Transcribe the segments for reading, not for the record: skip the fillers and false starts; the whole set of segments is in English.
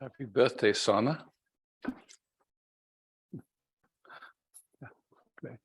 Happy birthday, Sana. Great.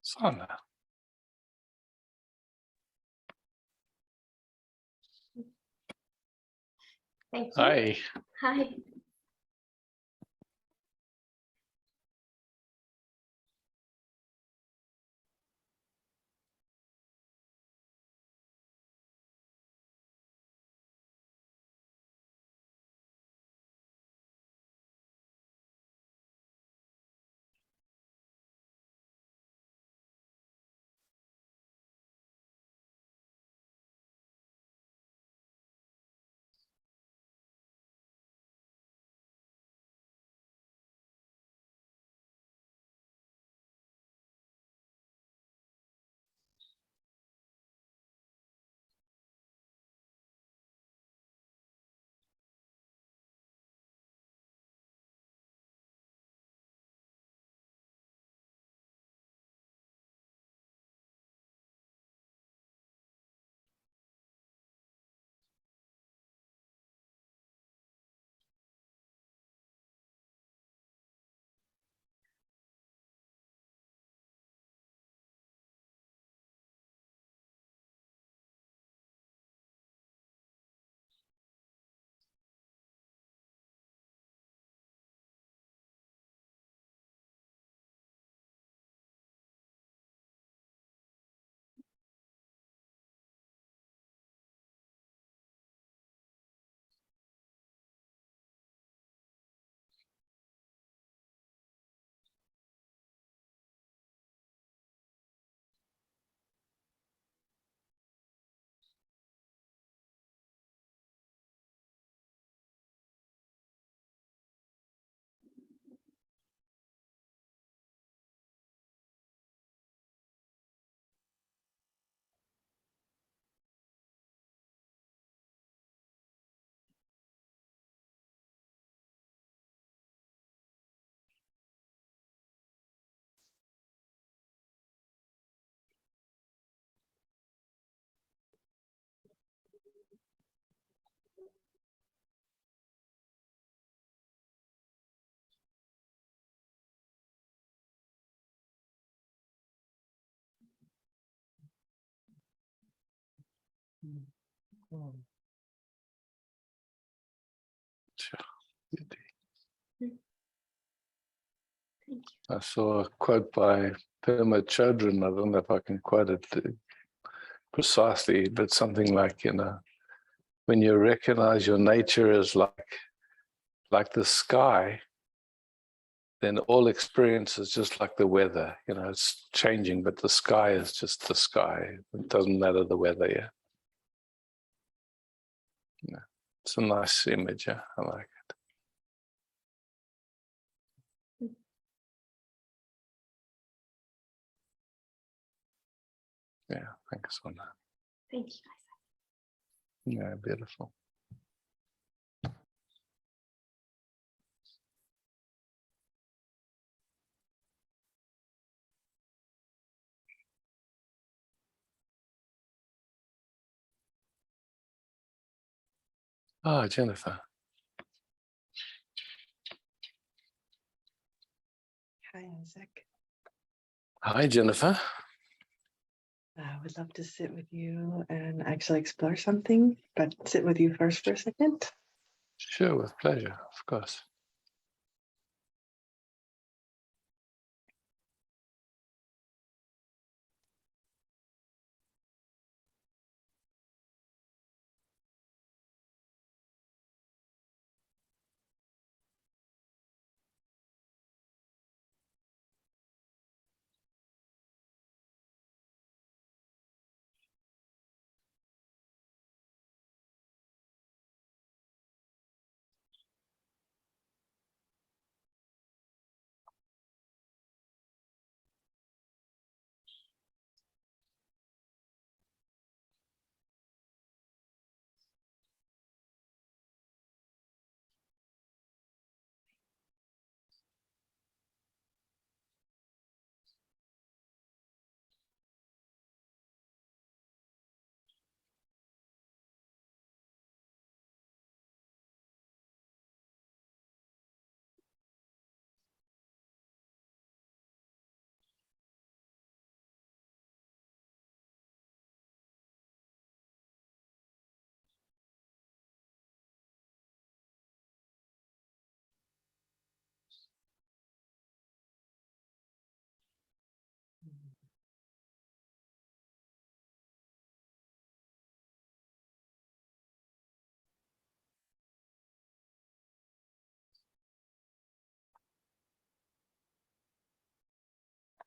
Sana. Thank you. Hi. Hi. I saw a quote by Pema Chodron. I don't know if I can quote it precisely, but something like, when you recognize your nature as like the sky, then all experience is just like the weather. It's changing, but the sky is just the sky. It doesn't matter the weather. Yeah. It's a nice image. Yeah, I like it. Yeah, thanks for that. Thank you, guys. Yeah, beautiful. Ah, Jennifer. Hi, Isaac. Hi, Jennifer. I would love to sit with you and actually explore something, but sit with you first for a second. Sure, with pleasure, of course.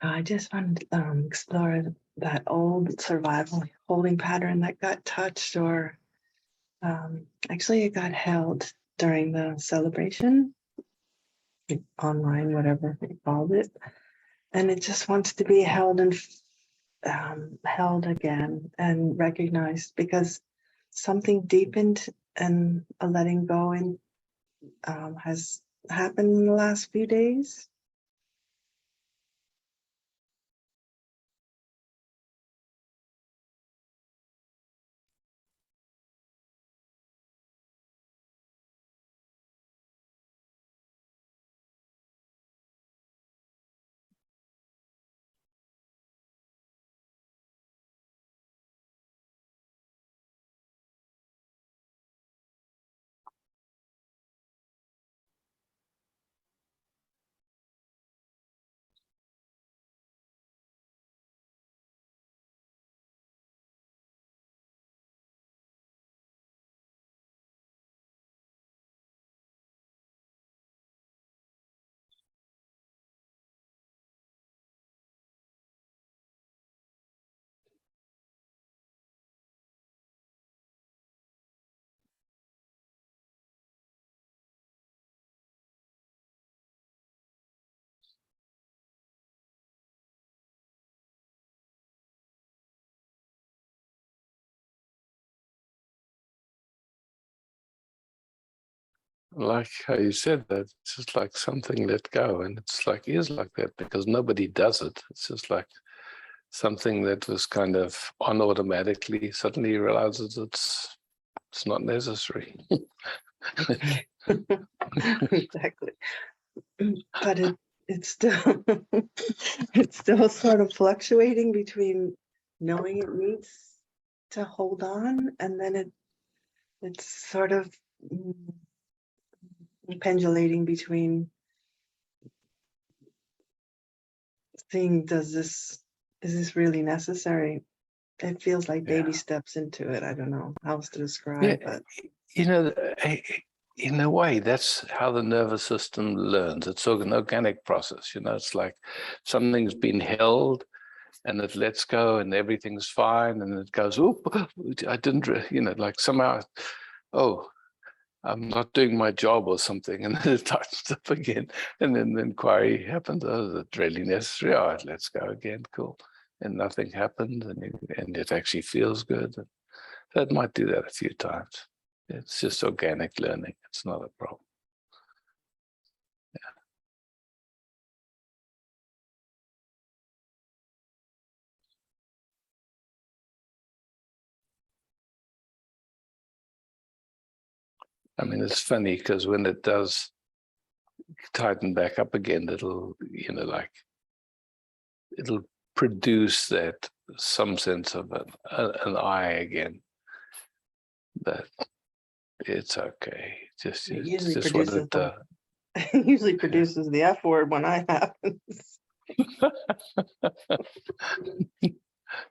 I just want to explore that old survival holding pattern that got touched, or actually it got held during the celebration, online, whatever they called it. And it just wants to be held and held again and recognized, because something deepened and a letting go in has happened in the last few days. Like how you said that, it's just like something let go, and it's like is like that because nobody does it. It's just like something that was kind of on automatically suddenly realizes it's not necessary. Exactly. But it's still it's still sort of fluctuating between knowing it needs to hold on, and then it's sort of pendulating between seeing, is this really necessary? It feels like baby steps into it. I don't know how else to describe, but in a way, that's how the nervous system learns. It's an organic process. It's like something's been held and it lets go and everything's fine, and it goes, oh, I didn't, like somehow, oh, I'm not doing my job or something, and then it tightens up again, and then the inquiry happens. Oh, is it really necessary? All right, let's go again. Cool. And nothing happened, and it actually feels good. So it might do that a few times. It's just organic learning. It's not a problem. I mean, it's funny because when it does tighten back up again, it'll, it'll produce that some sense of an eye again. But it's okay. It's it usually just what produces it does. it usually produces the F word when I happens.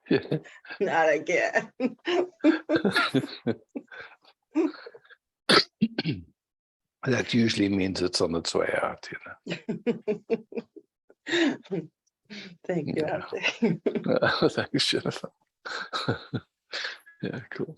Yeah. Not again. That usually means it's on its way out, Thank you, Yeah. Ate. Thanks, Jennifer. Yeah, cool.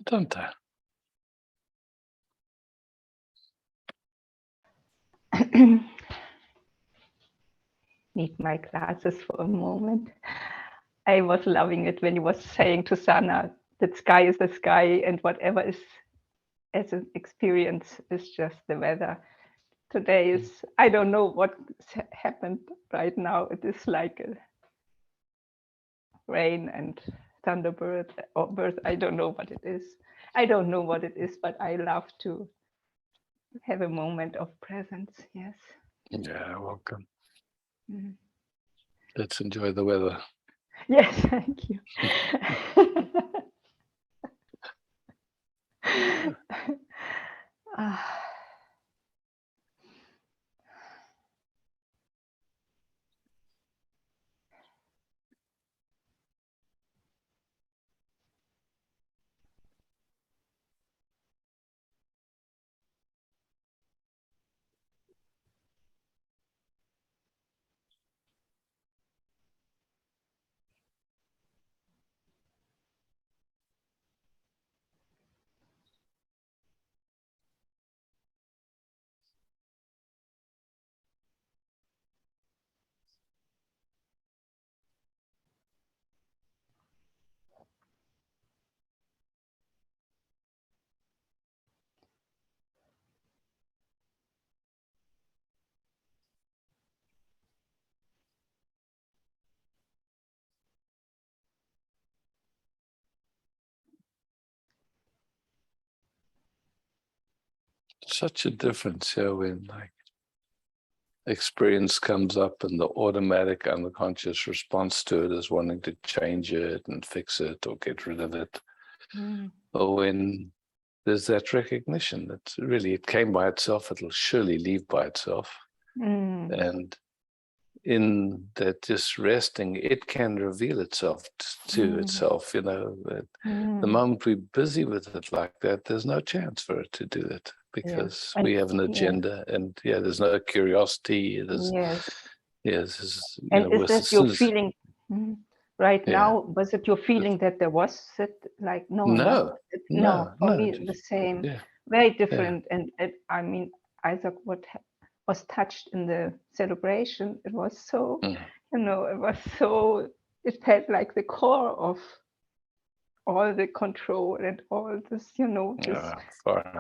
Don't I? Need my glasses for a moment. I was loving it when you was saying to Sana that sky is the sky and whatever is as an experience is just the weather. Today is, I don't know what happened right now. It is like a rain and thunderbird or bird. I don't know what it is. I don't know what it is, but I love to have a moment of presence. Yes. Yeah, welcome. Mm. Let's enjoy the weather. Yes, thank you. Ah. such a difference here when like experience comes up and the automatic unconscious response to it is wanting to change it and fix it or get rid of it. Or when there's that recognition that really it came by itself, it'll surely leave by itself. And in that just resting, it can reveal itself to itself, you know. The moment we're busy with it like that, there's no chance for it to do it because And- we have an agenda and there's no curiosity. There's, Yes. yes, you And know, is that your feeling right now? Was it your feeling that there was that, like, no, No, no, for no, me, just- the same, yeah. very different. And I mean, Isaac, what was touched in the celebration, it was so, you know, it was so, it felt like the core of all the control and all this, you know, this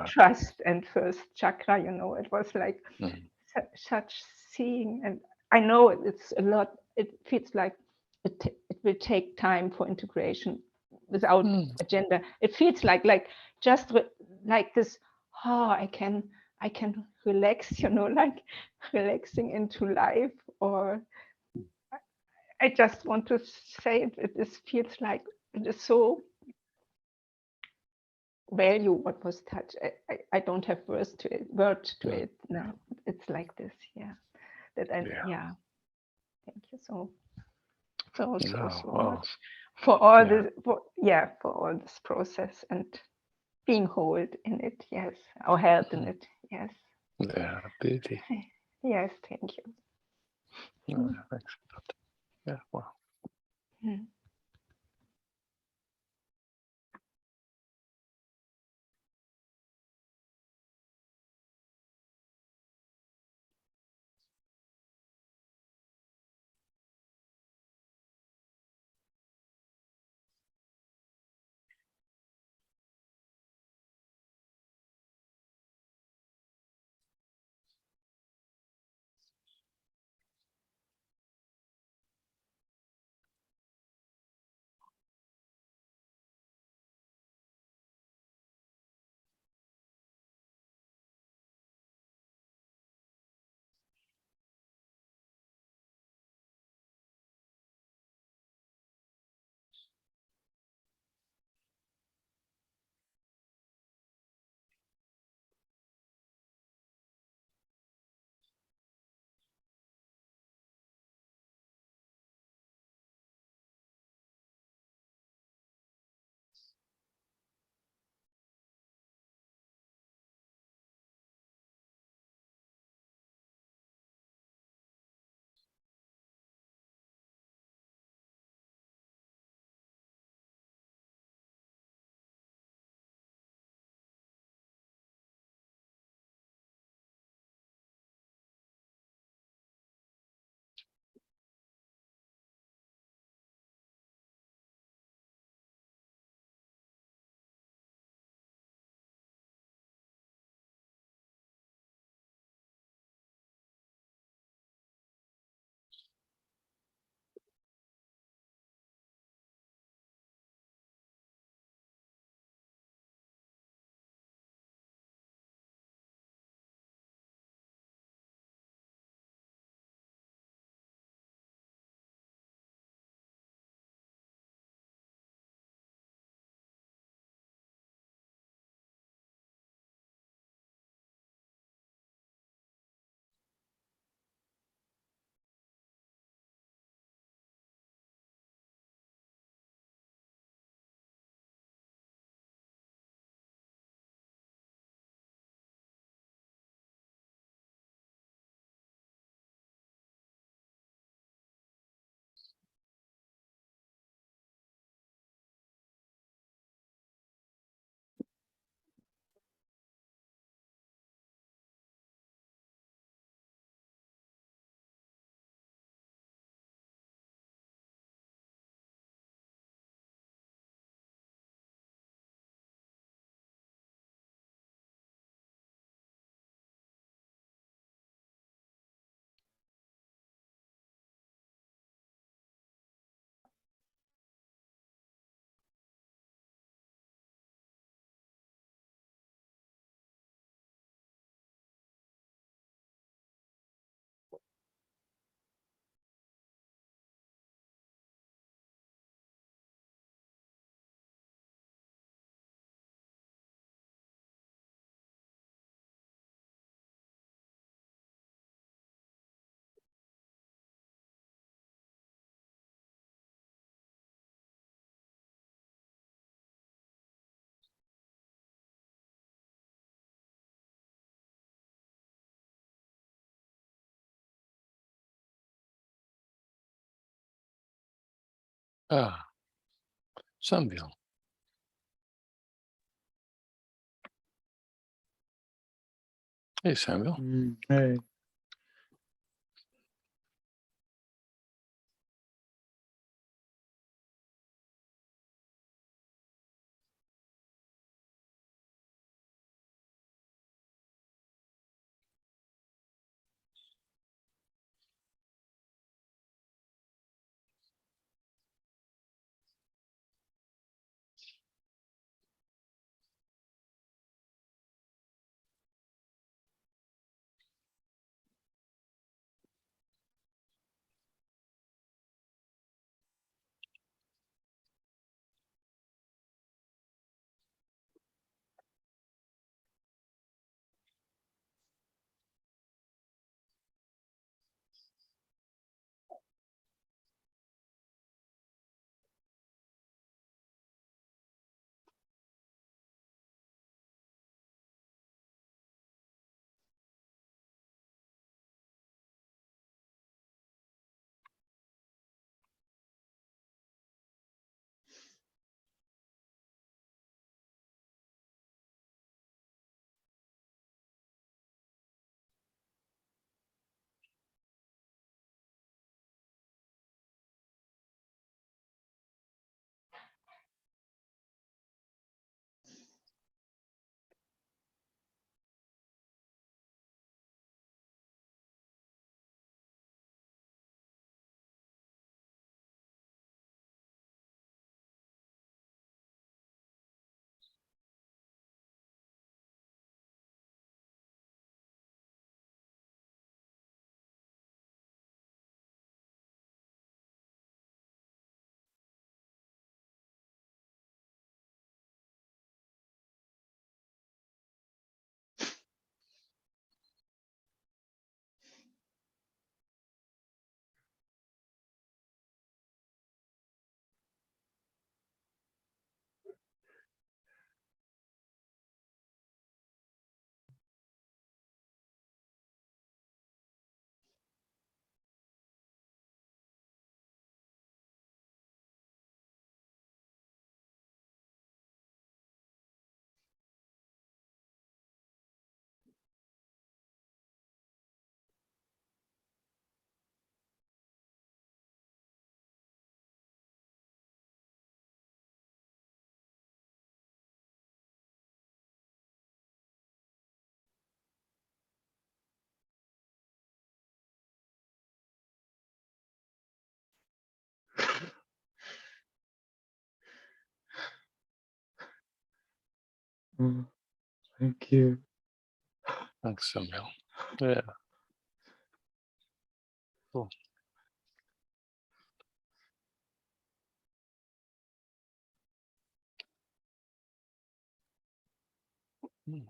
trust and first chakra, you know, it was like such seeing. And I know it's a lot, it feels like it will take time for integration without agenda. It feels like just like this, oh, I can relax, you know, like relaxing into life. Or I just want to say it feels like it is so value what was touched. I don't have words to it now. It's like this, that I thank you so much for all this, for all this process and being held in it, or held in it, beauty. Yes, thank you. Thanks. Yeah, wow. Ah, Samuel. Hey, Samuel. Hey. Oh, thank you. Thanks, Samuel. Yeah. Cool. Mm.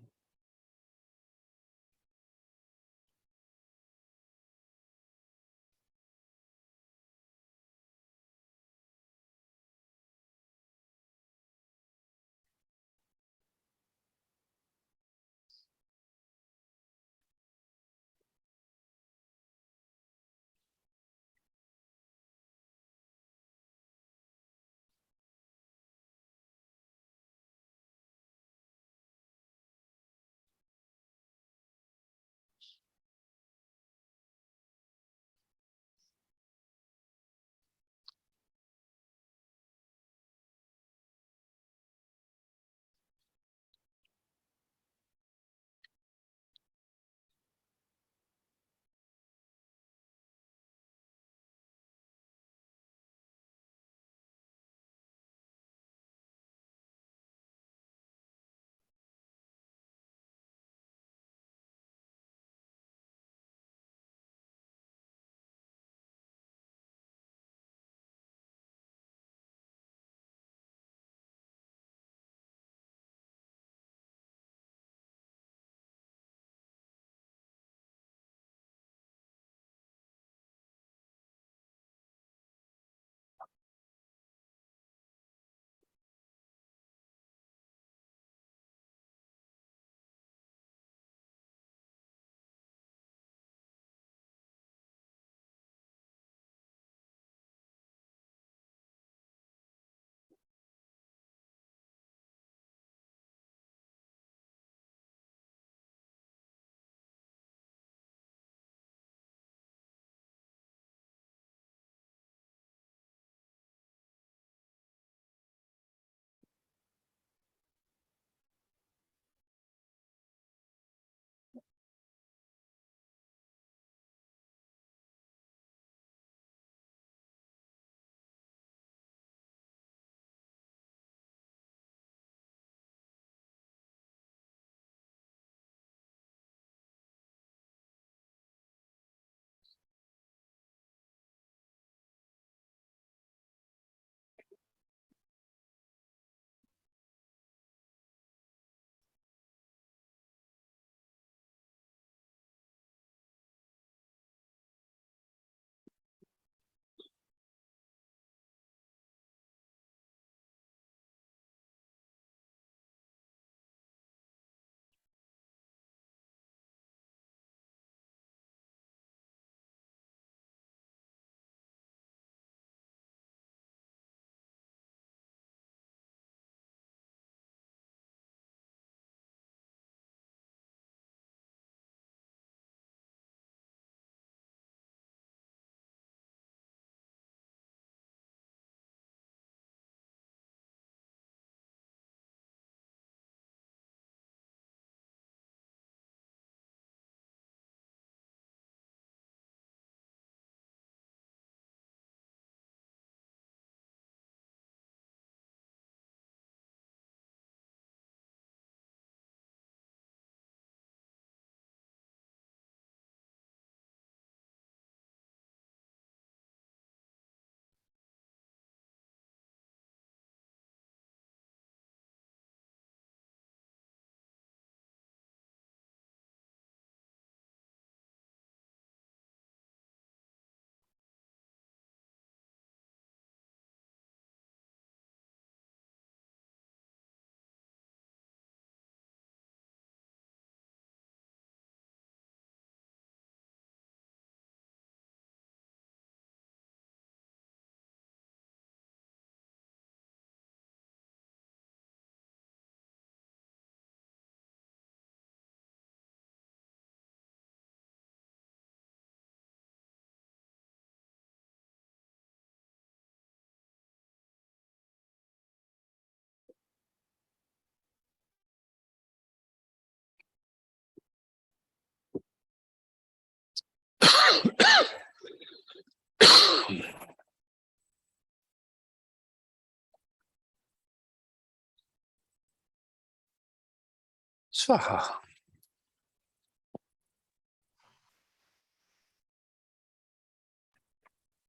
Swaha.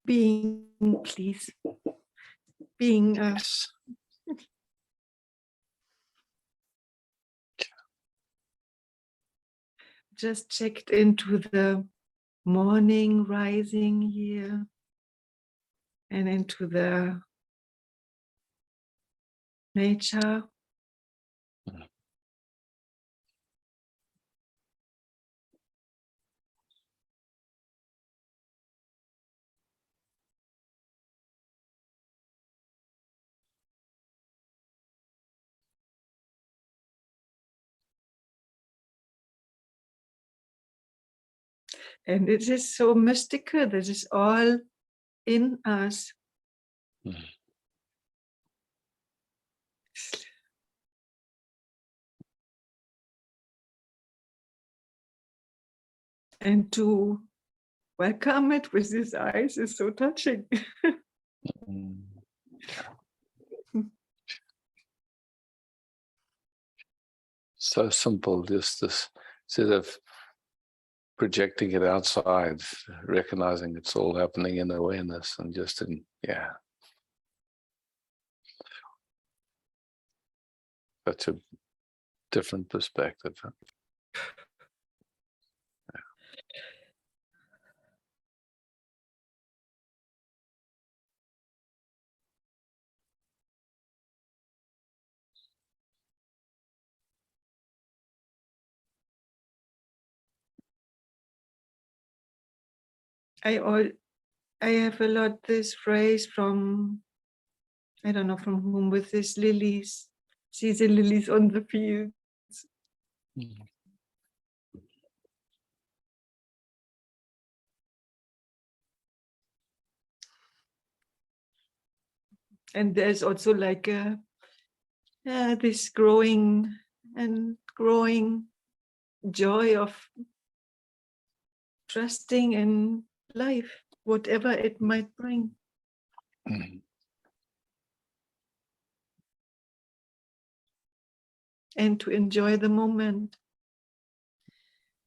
Being, please. Being, Yes. just checked into the morning rising here and into the nature. And it is so mystical. This is all in us. Mm. And to welcome it with his eyes is so touching. Mm. So simple, just this, instead of projecting it outside, recognizing it's all happening in awareness and just in, yeah. That's a different perspective. I have a lot this phrase from, I don't know from whom, with these lilies. See the lilies on the field. Mm. And there's also like a, this growing and growing joy of trusting in life, whatever it might bring. Mm. And to enjoy the moment.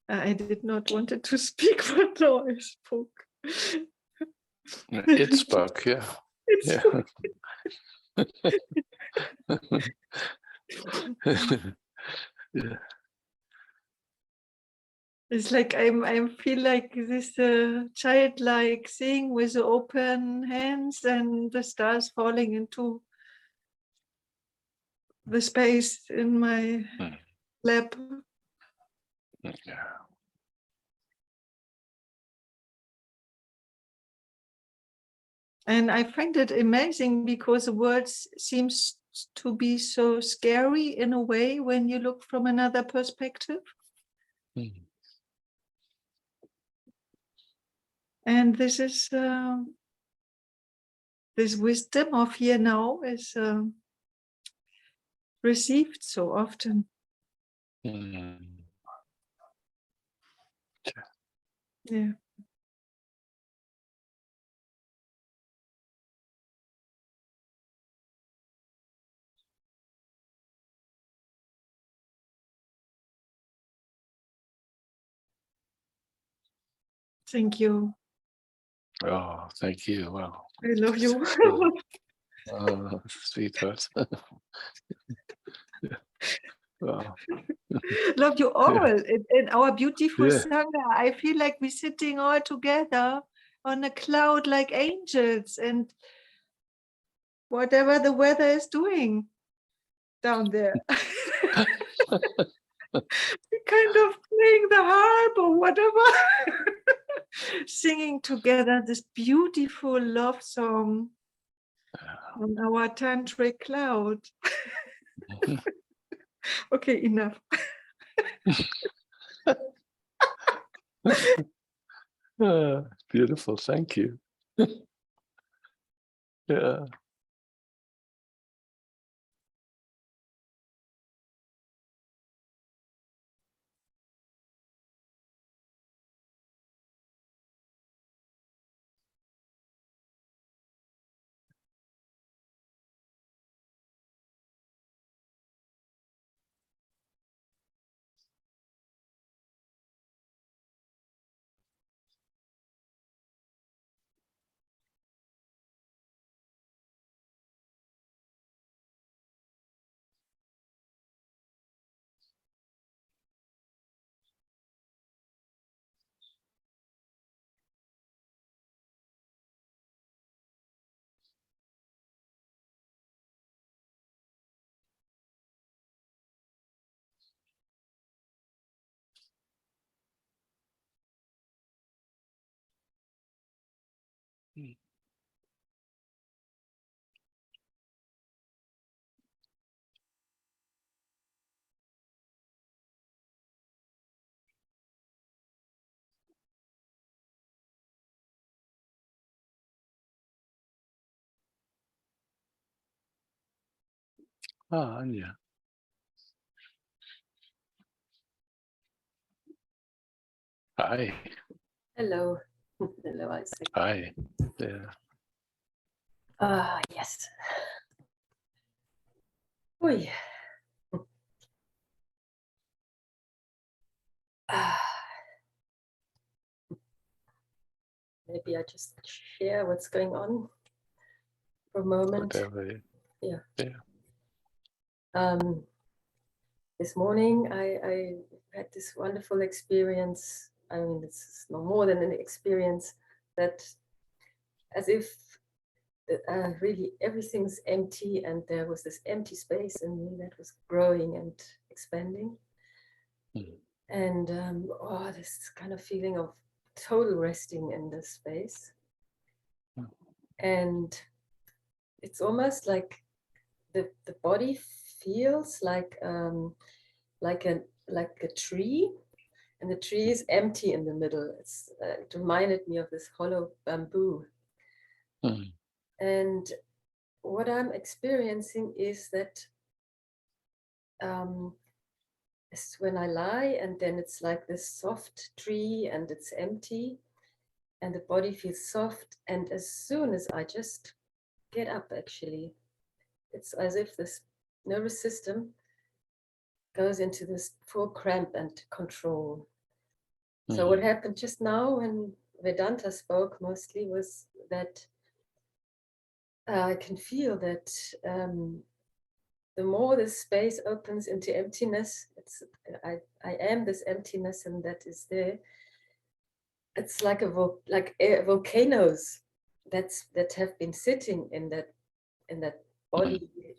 I did not want it to speak, but now I spoke. It spoke, yeah. It's Yeah. Yeah. It's like I feel like this childlike thing with the open hands and the stars falling into the space in my lap. Yeah. And I find it amazing because the world seems to be so scary in a way when you look from another perspective. Mm. And this is this wisdom of here now is received so often. Mm. Yeah. Thank you. Oh, thank you. Wow. I love you. Sweetheart. Yeah. Wow. Love you all. Yeah. In our beautiful Yeah. Sangha, I feel like we're sitting all together on a cloud like angels, and whatever the weather is doing down there. We're kind of playing the harp or whatever. Singing together this beautiful love song on our tantric cloud. Okay, enough. Beautiful. Thank you. Yeah. Ah, Anya. Hi. Hello. Hello, Isaac. Hi. Yeah. Ah, yes. Oei. Ah. Maybe I just share what's going on for a moment. Whatever. Yeah. Yeah. This morning I had this wonderful experience. I mean, it's no more than an experience, that as if really everything's empty, and there was this empty space in me that was growing and expanding. And this kind of feeling of total resting in this space. And it's almost like the body feels like a tree, and the tree is empty in the middle. It reminded me of this hollow bamboo. And what I'm experiencing is that it's when I lie, and then it's like this soft tree, and it's empty, and the body feels soft. And as soon as I just get up, actually, it's as if this nervous system goes into this full cramp and control. So what happened just now when Vedanta spoke mostly was that I can feel that the more this space opens into emptiness, I am this emptiness, and that is there. It's like volcanoes that have been sitting in that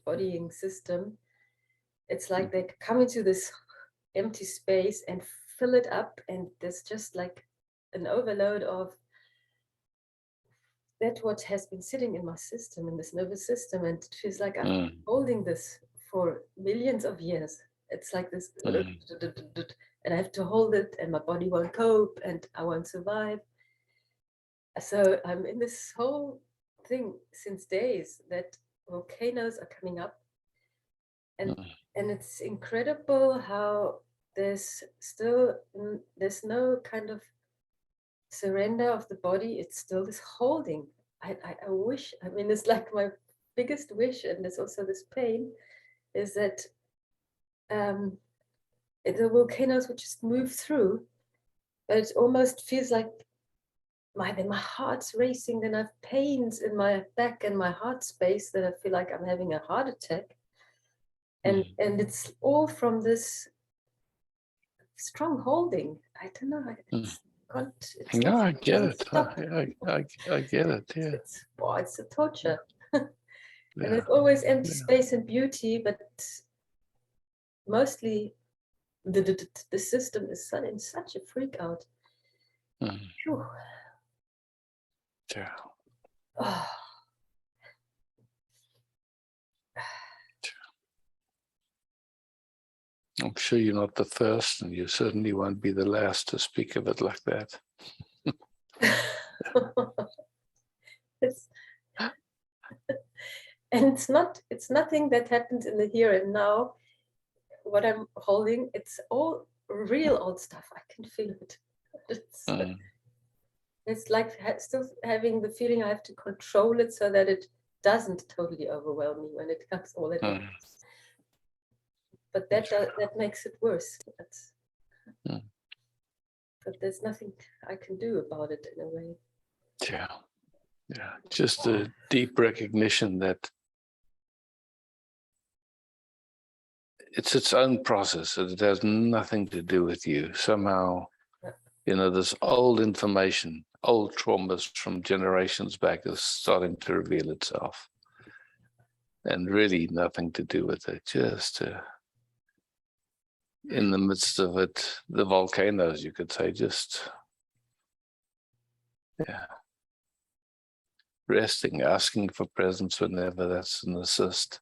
bodying system. It's like they come into this empty space and fill it up, and there's just like an overload of that what has been sitting in my system, in this nervous system, and it feels like I'm holding this for millions of years. It's like this, and I have to hold it, and my body won't cope, and I won't survive. So I'm in this whole thing since days that volcanoes are coming up, and it's incredible how there's no kind of surrender of the body. It's still this holding. I wish, I mean, it's like my biggest wish, and there's also this pain, is that the volcanoes would just move through, but it almost feels like my heart's racing, then I have pains in my back and my heart space, that I feel like I'm having a heart attack. And it's all from this strong holding. I don't know. No, I get it. Stop. I get it. Yeah. It's a torture. And Yeah. there's always empty space and beauty, but mostly the system is in such a freak out. Phew. Yeah. Oh. I'm sure you're not the first, and you certainly won't be the last to speak of it like that. It's nothing that happens in the here and now. What I'm holding, it's all real old stuff. I can feel it. It's like still having the feeling I have to control it so that it doesn't totally overwhelm me when it comes all at once. But that makes it worse. But there's nothing I can do about it in a way. Yeah. Yeah. Just a deep recognition that it's its own process. It has nothing to do with you. Somehow, this old information, old traumas from generations back is starting to reveal itself. And really nothing to do with it. Just in the midst of it, the volcanoes, you could say, just, yeah. resting, asking for presence whenever that's an assist.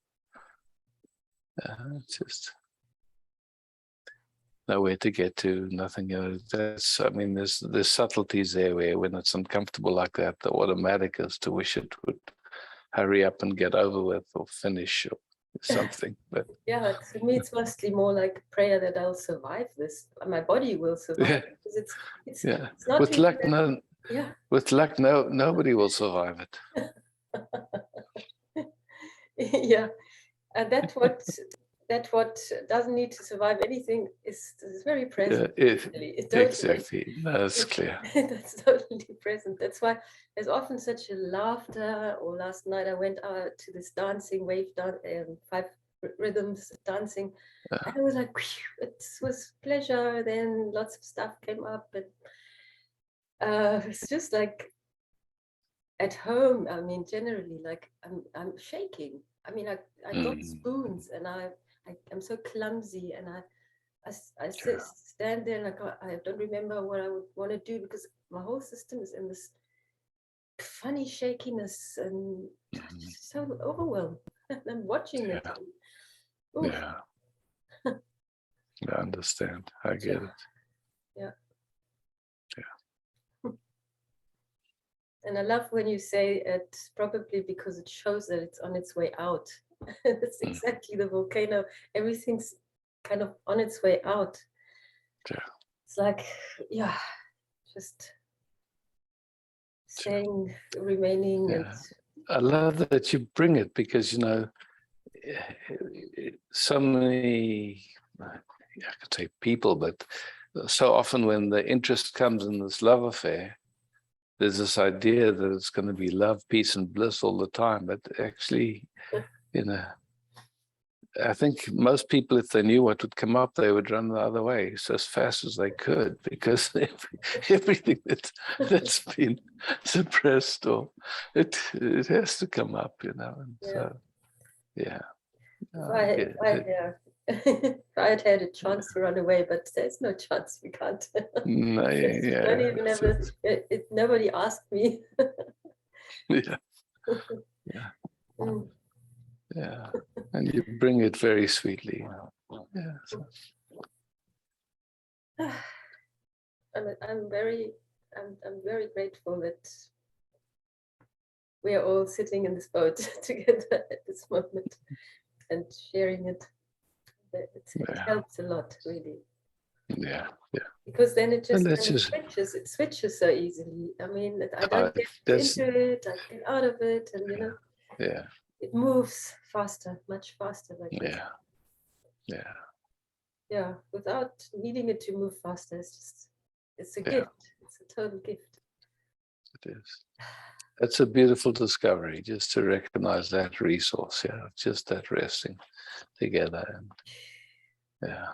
Just nowhere to get to, nothing. That's, I mean, there's subtleties there where when it's uncomfortable like that, the automatic is to wish it would hurry up and get over with or finish or something. But Yeah, to me, it's mostly more like a prayer that I'll survive this. My body will survive. yeah, Because it's yeah. not With really luck, that- yeah. with luck, nobody will survive it. Yeah, and that what doesn't need to survive anything is very present. Really. It totally is. Exactly. That's clear. That's totally present. That's why there's often such a laughter. Or last night I went out to this dancing wave dance, 5 rhythms dancing, and it was like whew, it was pleasure. Then lots of stuff came up, and it's just like at home. I mean, generally, like I'm shaking. I mean, I got spoons, and I'm so clumsy, and I stand there and I don't remember what I would want to do because my whole system is in this funny shakiness and just so overwhelmed. I'm watching it. Oof. Yeah. I understand. I get it. Yeah. And I love when you say it, probably because it shows that it's on its way out. That's exactly the volcano. Everything's kind of on its way out. Yeah. It's like, yeah, just staying, remaining. Yeah. And I love that you bring it because, you know, so many, I could say people, but so often when the interest comes in this love affair, there's this idea that it's going to be love, peace, and bliss all the time. But actually, you know, I think most people, if they knew what would come up, they would run the other way so as fast as they could, because everything that's been suppressed, or it has to come up, you know. And so, yeah. If I had had a chance to run away, but there's no chance. We can't. No, Don't even have nobody asked me. yeah. Yeah, and you bring it very sweetly. Yeah. So. I'm very grateful that we are all sitting in this boat together at this moment and sharing it. It helps a lot, really. Yeah, yeah. Because then it just, switches. It switches so easily. I mean, I don't get into it. I get out of it, and you know. Yeah. It moves faster, much faster, like this. Yeah. Yeah. Yeah, without needing it to move faster, it's a gift. It's a total gift. It is. It's a beautiful discovery, just to recognize that resource. Yeah, just that resting together, and yeah,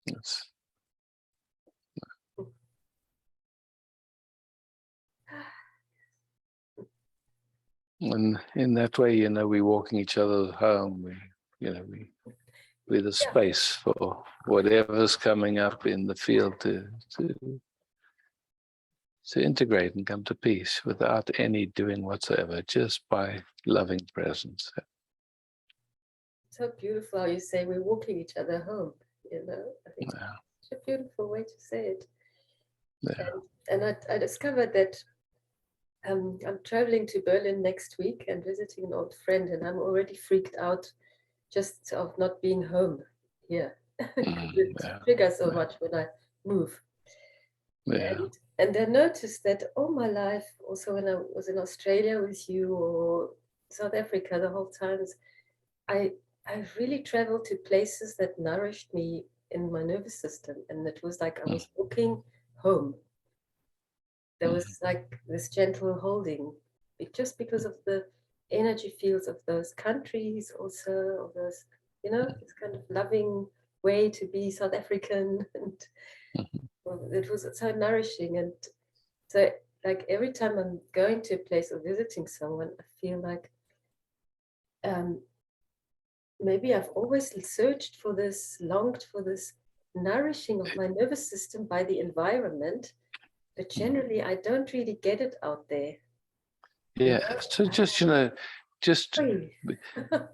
it's. And in that way, you know, we're walking each other home. We're the space for whatever's coming up in the field to integrate and come to peace without any doing whatsoever, just by loving presence. So beautiful how you say we're walking each other home. You know, I think it's a beautiful way to say it. Yeah. And I discovered that I'm traveling to Berlin next week and visiting an old friend, and I'm already freaked out just of not being home here. It triggers so much when I move. Yeah. And I noticed that all my life, also when I was in Australia with you or South Africa, the whole times, I really traveled to places that nourished me in my nervous system. And it was like I was walking home. There was like this gentle holding, just because of the energy fields of those countries, also of those, you know, this kind of loving way to be South African. And it was so nourishing. And so, like, every time I'm going to a place or visiting someone, I feel like maybe I've always searched for this, longed for this nourishing of my nervous system by the environment, but generally I don't really get it out there. Yeah. So just, just Breathe.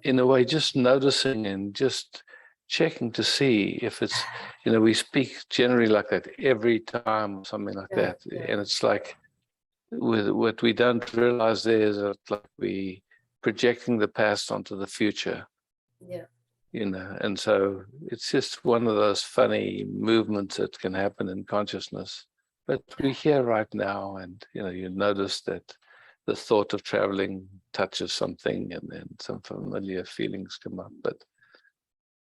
in a way, just noticing and just checking to see if it's, we speak generally like that every time or something like Yeah, that. yeah. And it's like, with what we don't realize there is that like we projecting the past onto the future, Yeah. and so it's just one of those funny movements that can happen in consciousness. But we're here right now, and you notice that the thought of traveling touches something, and then some familiar feelings come up. But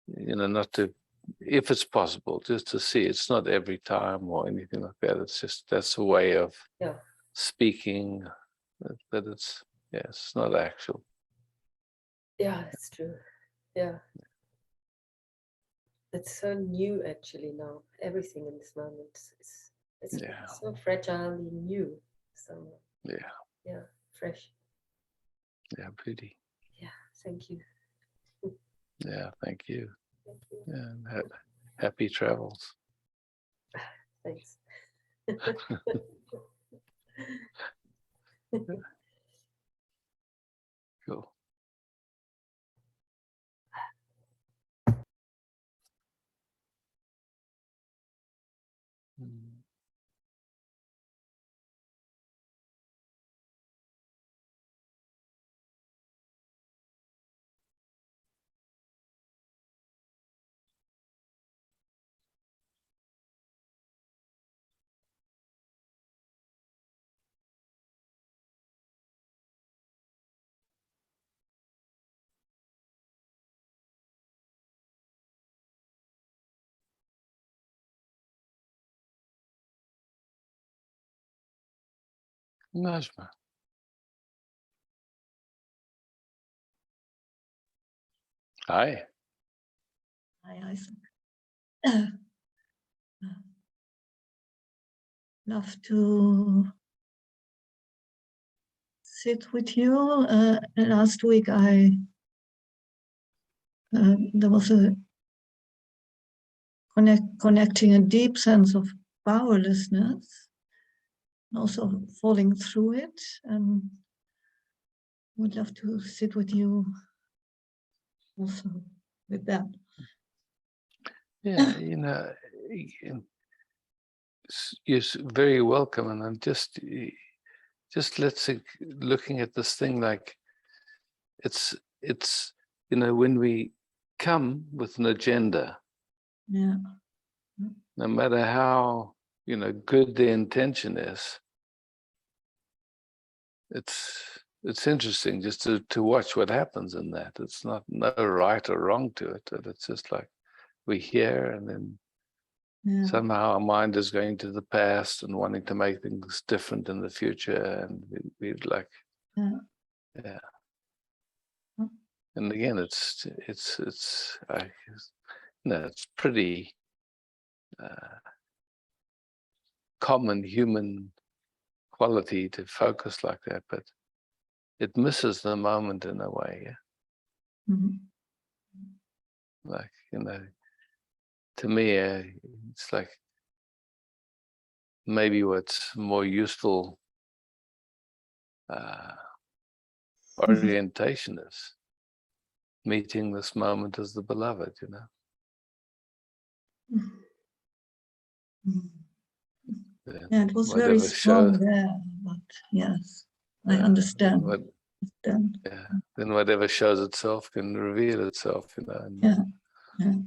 not to, if it's possible, just to see it's not every time or anything like that. It's just that's a way of Yeah. speaking, that it's not actual. Yeah, it's true. Yeah. It's so new actually now. Everything in this moment it's Yeah. so fragilely new. So Yeah, fresh. pretty. Yeah, thank you. Yeah, thank you. Thank you. Yeah, and happy travels. Thanks. Cool. Mm. Najma. Hi. Hi, Isaac. Love to sit with you. Last week, there was a connecting a deep sense of powerlessness, and also falling through it. And would love to sit with you also with that. Yeah, you're very welcome, and I'm just let's looking at this thing like it's when we come with an agenda, Yeah. no matter how good the intention is, it's interesting just to watch what happens in that. It's not no right or wrong to it, but it's just like we hear, and then somehow our mind is going to the past and wanting to make things different in the future, and we like yeah. And again, it's pretty common human quality to focus like that, but it misses the moment in a way. Yeah? Mhm. Like to me, it's like maybe what's more useful orientation is meeting this moment as the beloved. Mhm. Then Yeah, it was very whatever strong shows, there, but yes, I understand. then whatever shows itself can reveal itself. And, Yeah.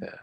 yeah.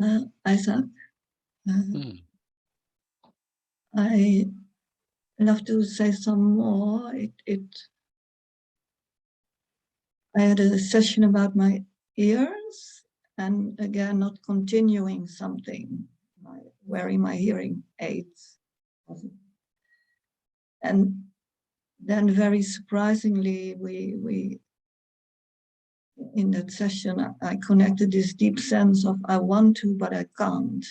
Isaac, Hmm. I love to say some more. I had a session about my ears, and again, not continuing something, wearing my hearing aids. And then very surprisingly, we in that session, I connected this deep sense of I want to, but I can't.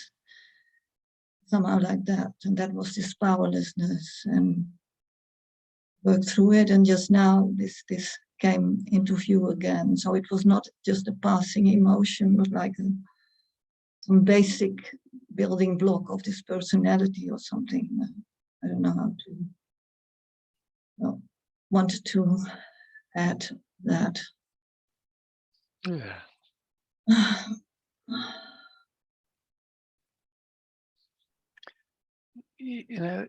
Somehow like that. And that was this powerlessness, and worked through it. And just now this came into view again. So it was not just a passing emotion, but like some basic building block of this personality or something. I don't know how to, well, wanted to add that. Yeah. You know,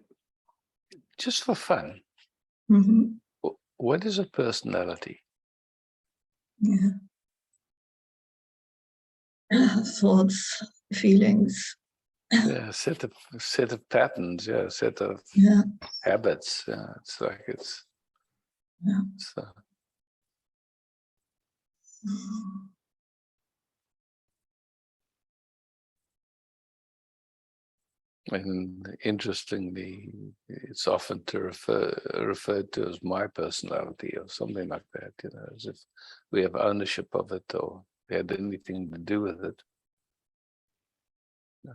just for fun, Mhm. what is a personality? Yeah. Thoughts, feelings. Yeah, set of patterns. Yeah, set of Yeah. habits. Yeah, it's like it's. Yeah. And interestingly, it's often referred to as my personality or something like that. You know, as if we have ownership of it or had anything to do with it. Yeah.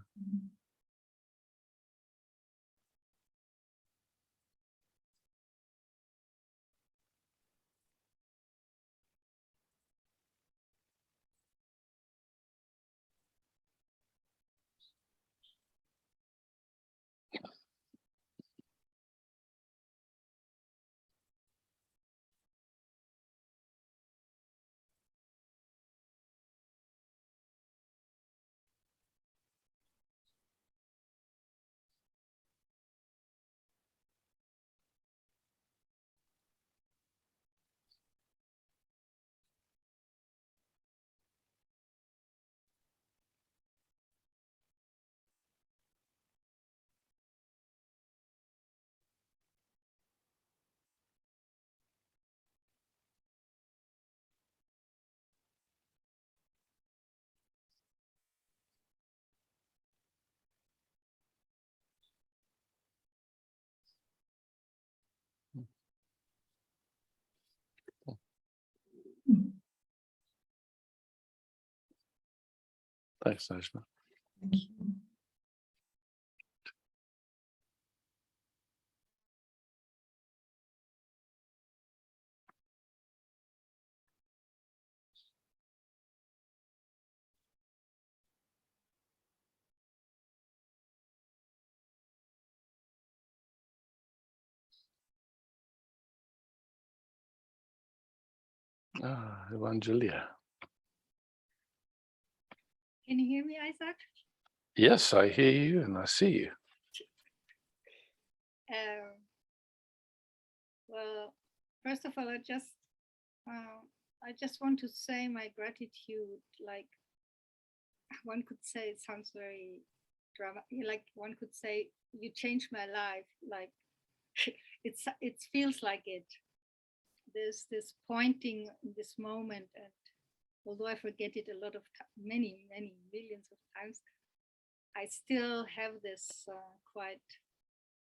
Thanks, Najma. Thank you. Ah, Evangelia. Can you hear me, Isaac? Yes, I hear you and I see you. Well, first of all, I just want to say my gratitude. Like one could say, it sounds very drama. Like one could say, you changed my life. Like it feels like it. There's this pointing in this moment, and although I forget it a lot of many millions of times, I still have this quite.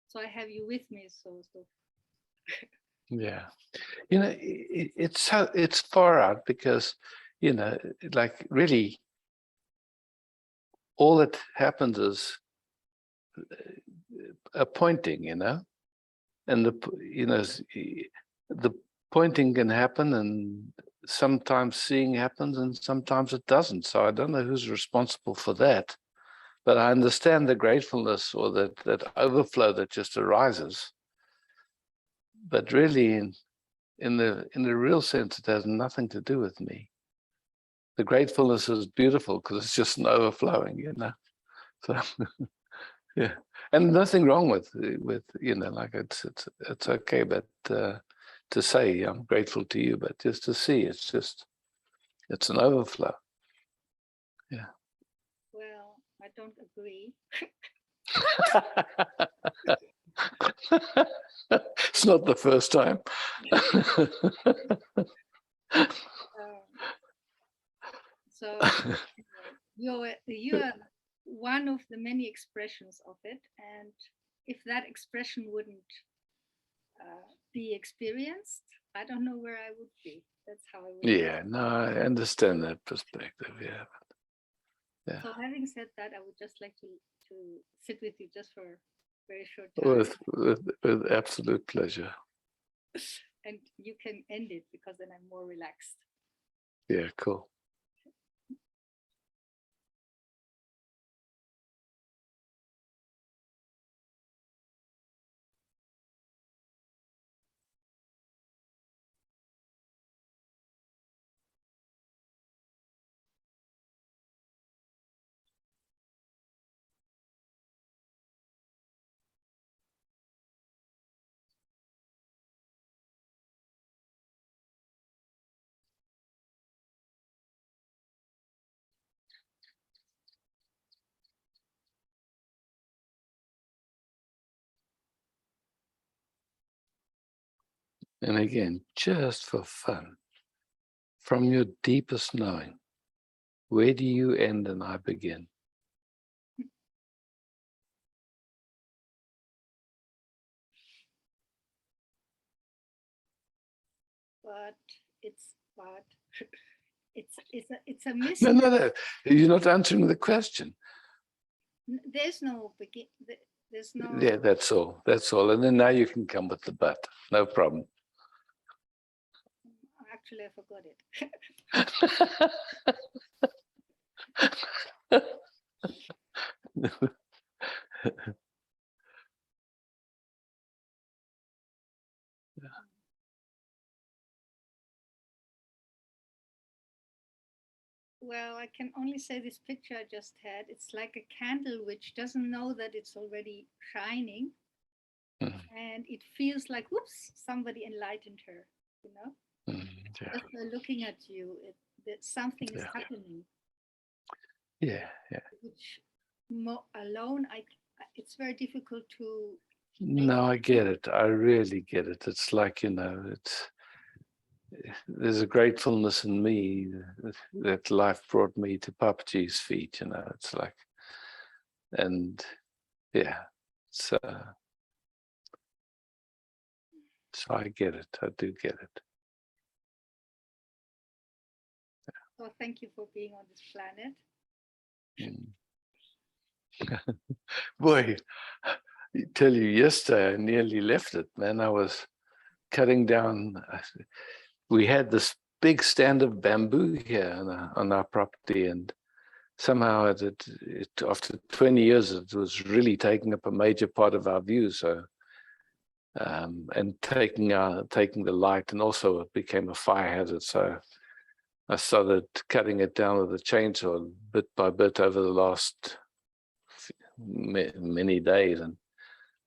So I have you with me. So. Yeah, you know, it's far out because, you know, like really, all that happens is a pointing, you know, and the pointing can happen, and sometimes seeing happens, and sometimes it doesn't. So I don't know who's responsible for that, but I understand the gratefulness or that overflow that just arises. But really, in the real sense, it has nothing to do with me. The gratefulness is beautiful because it's just an overflowing, you know. So yeah, and nothing wrong with you know, like it's okay, but to say I'm grateful to you, but just to see, it's an overflow. Yeah. Well, I don't agree. It's not the first time. So you're one of the many expressions of it, and if that expression wouldn't be experienced, I don't know where I would be. That's how I would. Yeah, no, I understand that perspective. Yeah. Yeah. So having said that, I would just like to sit with you just for a very short time. With absolute pleasure. And you can end it because then I'm more relaxed. Yeah, cool. And again, just for fun, from your deepest knowing, where do you end and I begin? But it's a mystery. No. You're not answering the question. There's no begin. There's no. Yeah, that's all. That's all. And then now you can come with the but. No problem. Actually, I forgot it. Well, I can only say this picture I just had, it's like a candle which doesn't know that it's already shining. And it feels like, whoops, somebody enlightened her, you know? Yeah. Just by looking at you, that something is happening. Yeah. Which alone, it's very difficult to. No, I get it. I really get it. It's like, there's a gratefulness in me that life brought me to Papaji's feet, it's like, and yeah, so I get it. I do get it. So thank you for being on this planet. Boy, I tell you, yesterday I nearly left it, man. I was cutting down. We had this big stand of bamboo here on our property, and somehow it after 20 years, it was really taking up a major part of our view. So, and taking the light, and also it became a fire hazard. So I started cutting it down with a chainsaw bit by bit over the last many days, and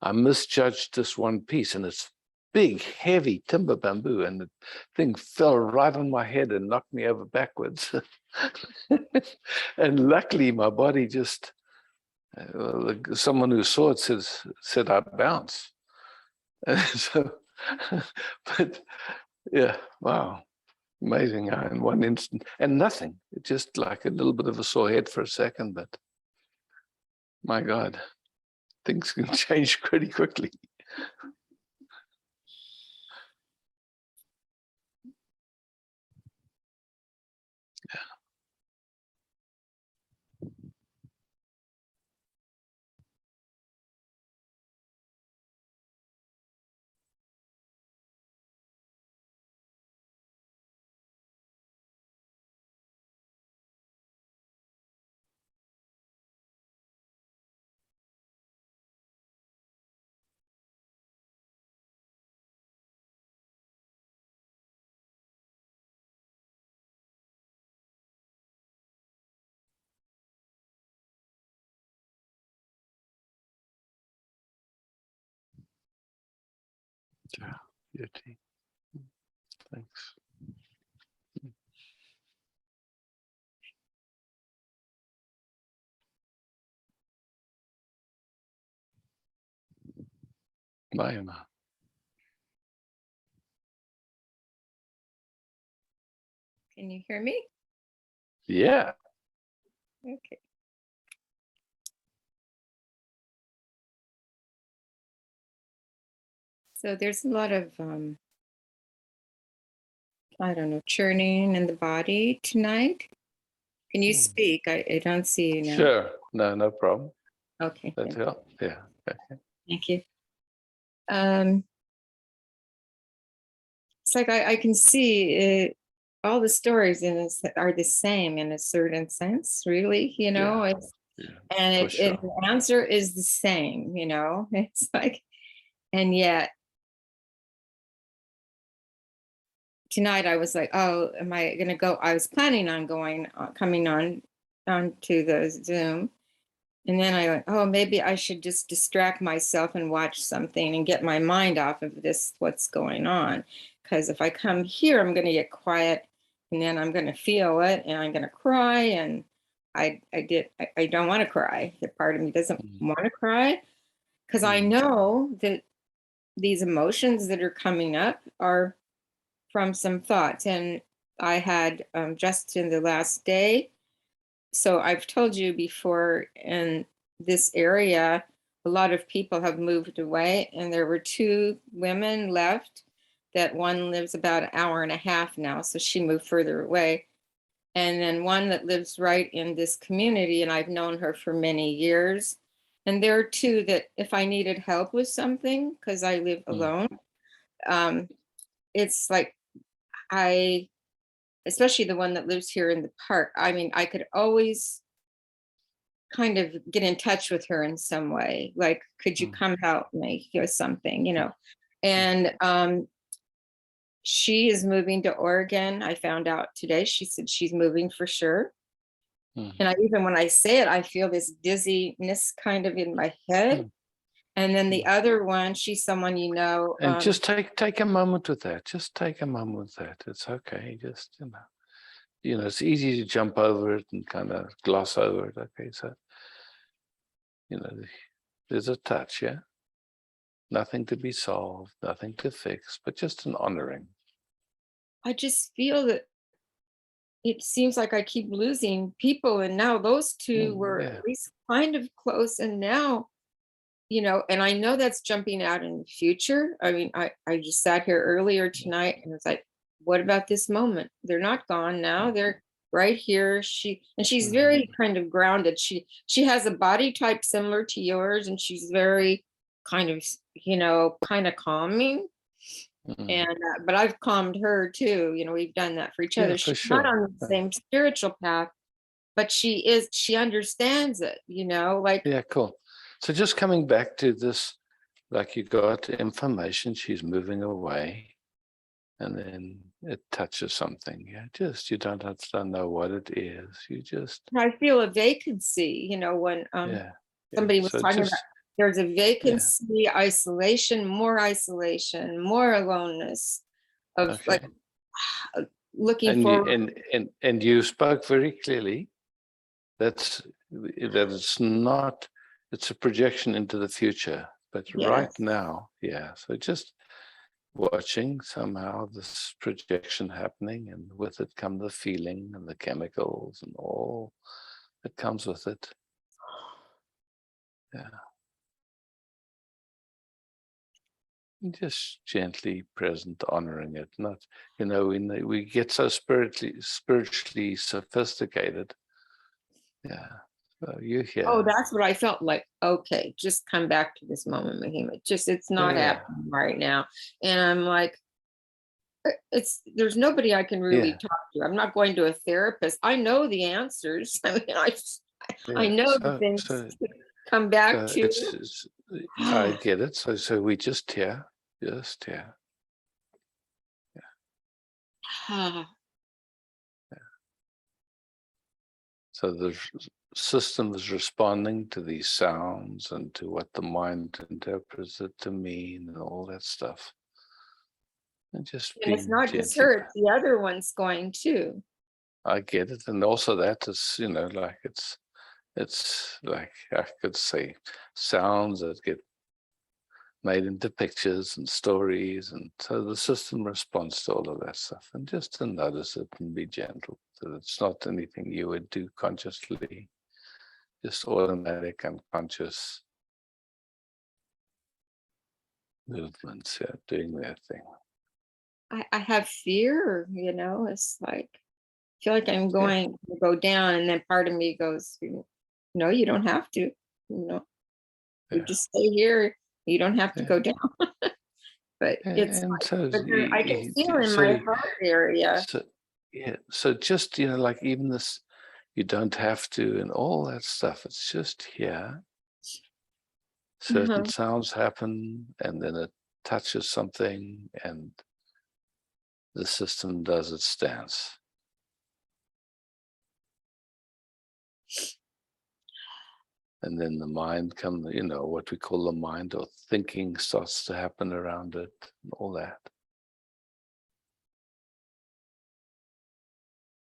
I misjudged this one piece, and it's big, heavy timber bamboo, and the thing fell right on my head and knocked me over backwards. And luckily, my body just, someone who saw it said I bounce. So, but yeah, wow, amazing how in one instant, and nothing, it just like a little bit of a sore head for a second, but my God, things can change pretty quickly. Yeah, beauty. Thanks. Mayima. Can you hear me? Yeah. Okay. So there's a lot of, I don't know, churning in the body tonight. Can you speak? I don't see you now. Sure. No problem. Okay. That help. Yeah. Okay. Thank you. It's like I can see it, all the stories in this are the same in a certain sense, really, you know, Yeah. it's, Yeah, and for it, sure. the answer is the same, you know, it's like, and yet tonight I was like, oh, am I going to go? I was planning on going, coming on to the Zoom. And then I went, oh, maybe I should just distract myself and watch something and get my mind off of this, what's going on. Because if I come here, I'm going to get quiet and then I'm going to feel it and I'm going to cry. And I don't want to cry. The part of me doesn't want to cry because I know that these emotions that are coming up are from some thoughts. And I had just in the last day, so I've told you before, in this area, a lot of people have moved away, and there were 2 women left. That one lives about an hour and a half now, so she moved further away. And then one that lives right in this community, and I've known her for many years. And there are 2 that if I needed help with something, because I live alone, it's like especially the one that lives here in the park, I mean, I could always kind of get in touch with her in some way, like, could you come help me or something, you know? And she is moving to Oregon. I found out today, she said she's moving for sure. And even when I say it, I feel this dizziness kind of in my head. And then the other one, she's someone you know. And just take a moment with that. Just take a moment with that. It's okay. Just, it's easy to jump over it and kind of gloss over it. Okay, so, there's a touch, yeah? Nothing to be solved, nothing to fix, but just an honoring. I just feel that it seems like I keep losing people. And now those 2 were at least kind of close. And now, and I know that's jumping out in the future. I mean, I just sat here earlier tonight and it's like, what about this moment? They're not gone now. They're right here. She's very kind of grounded. She has a body type similar to yours, and she's very kind of, kind of calming. And but I've calmed her too. We've done that for each other. For She's not sure. on the same spiritual path, but she understands it, like. Yeah, cool. So just coming back to this, like you got information, she's moving away, and then it touches something. Yeah, you don't know what it is. You just. I feel a vacancy, when somebody was So talking about there's a vacancy, isolation, more aloneness of like looking forward. And you spoke very clearly. That it's not. It's a projection into the future, but right now, so just watching somehow this projection happening, and with it come the feeling and the chemicals and all that comes with it. Yeah. Just gently present, honoring it. Not, we get so spiritually sophisticated. Yeah. So you hear. Oh, that's what I felt like. Okay, just come back to this moment, Mahima. It's not happening right now. And I'm like, there's nobody I can really talk to. I'm not going to a therapist. I know the answers. I mean, I know the things to come back to. I get it. So we just hear. So the system is responding to these sounds and to what the mind interprets it to mean and all that stuff. And it's not just her, it's the other one's going too. I get it. And also that is, like it's like I could say sounds that get made into pictures and stories, and so the system responds to all of that stuff. And just to notice it and be gentle, that it's not anything you would do consciously, just automatic, unconscious movements, yeah, doing their thing. I have fear, you know, it's like, I feel like I'm going to go down, and then part of me goes, no, you don't have to, you know, you Yeah. just stay here. You don't have to go down. But it's And like, so but I can feel in my heart area. So, yeah, so just, you know, like even this, you don't have to, and all that stuff, it's just here. Certain sounds happen, and then it touches something, and the system does its dance. And then the mind comes, you know, what we call the mind, or thinking, starts to happen around it, and all that.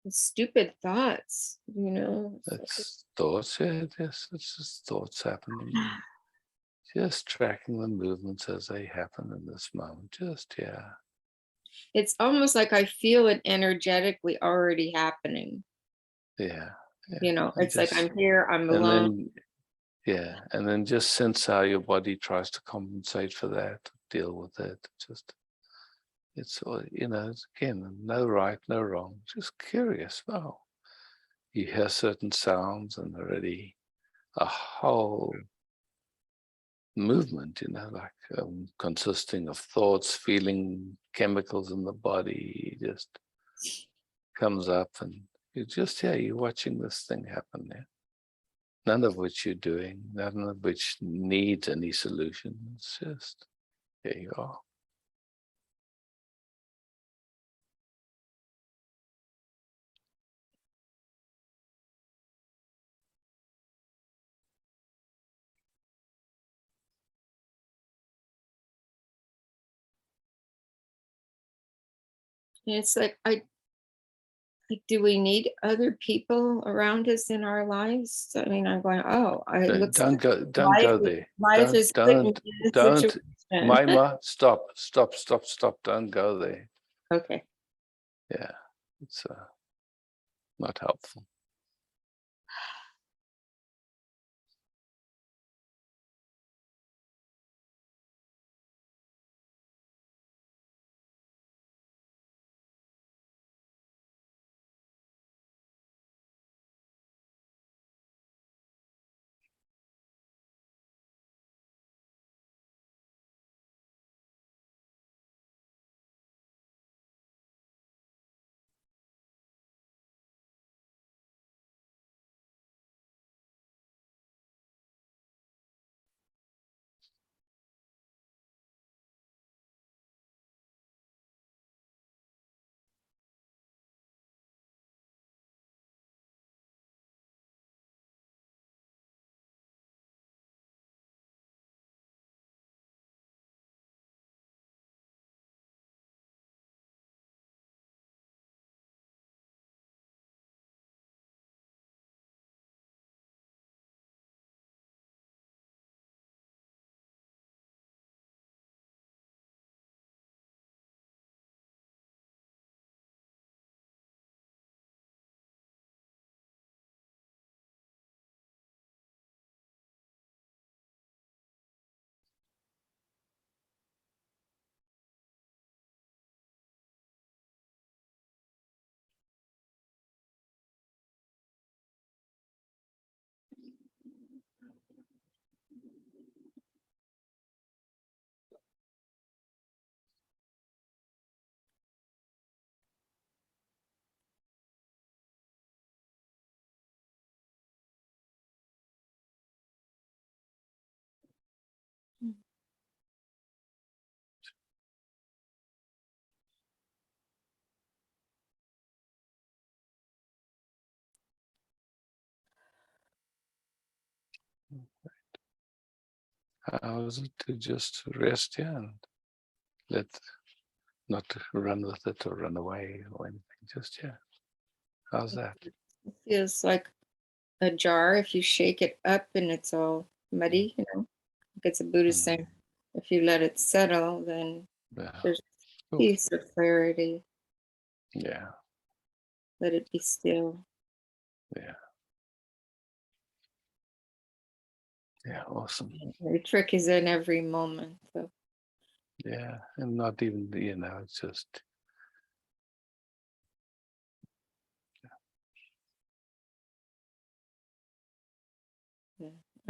Stupid thoughts, you know. It's thoughts, yeah, yes, it's just thoughts happening. Just tracking the movements as they happen in this moment, just, yeah. It's almost like I feel it energetically already happening. Yeah. You know, it's just, like I'm here, I'm alone. And then, yeah, and then just sense how your body tries to compensate for that, deal with it. Just, it's, you know, it's, again, no right, no wrong, just curious. Wow. You hear certain sounds, and already a whole movement, you know, like consisting of thoughts, feeling, chemicals in the body, just comes up, and you just, yeah, you're watching this thing happen there. None of which you're doing, none of which needs any solution. It's just, there you are. It's like, do we need other people around us in our lives? I mean, I'm going, oh, Don't go there. Life is don't, situation. Maima, stop, don't go there. Okay. Yeah, it's not helpful. How is it to just rest here and not run with it or run away or anything? Just, yeah. How's that? It feels like a jar if you shake it up and it's all muddy, you know. Like it's a Buddhist thing. if you let it settle, then Yeah. there's Cool. peace or clarity. Yeah. Let it be still. Yeah. Yeah. Awesome. The trick is in every moment. So Yeah. And not even, it's just,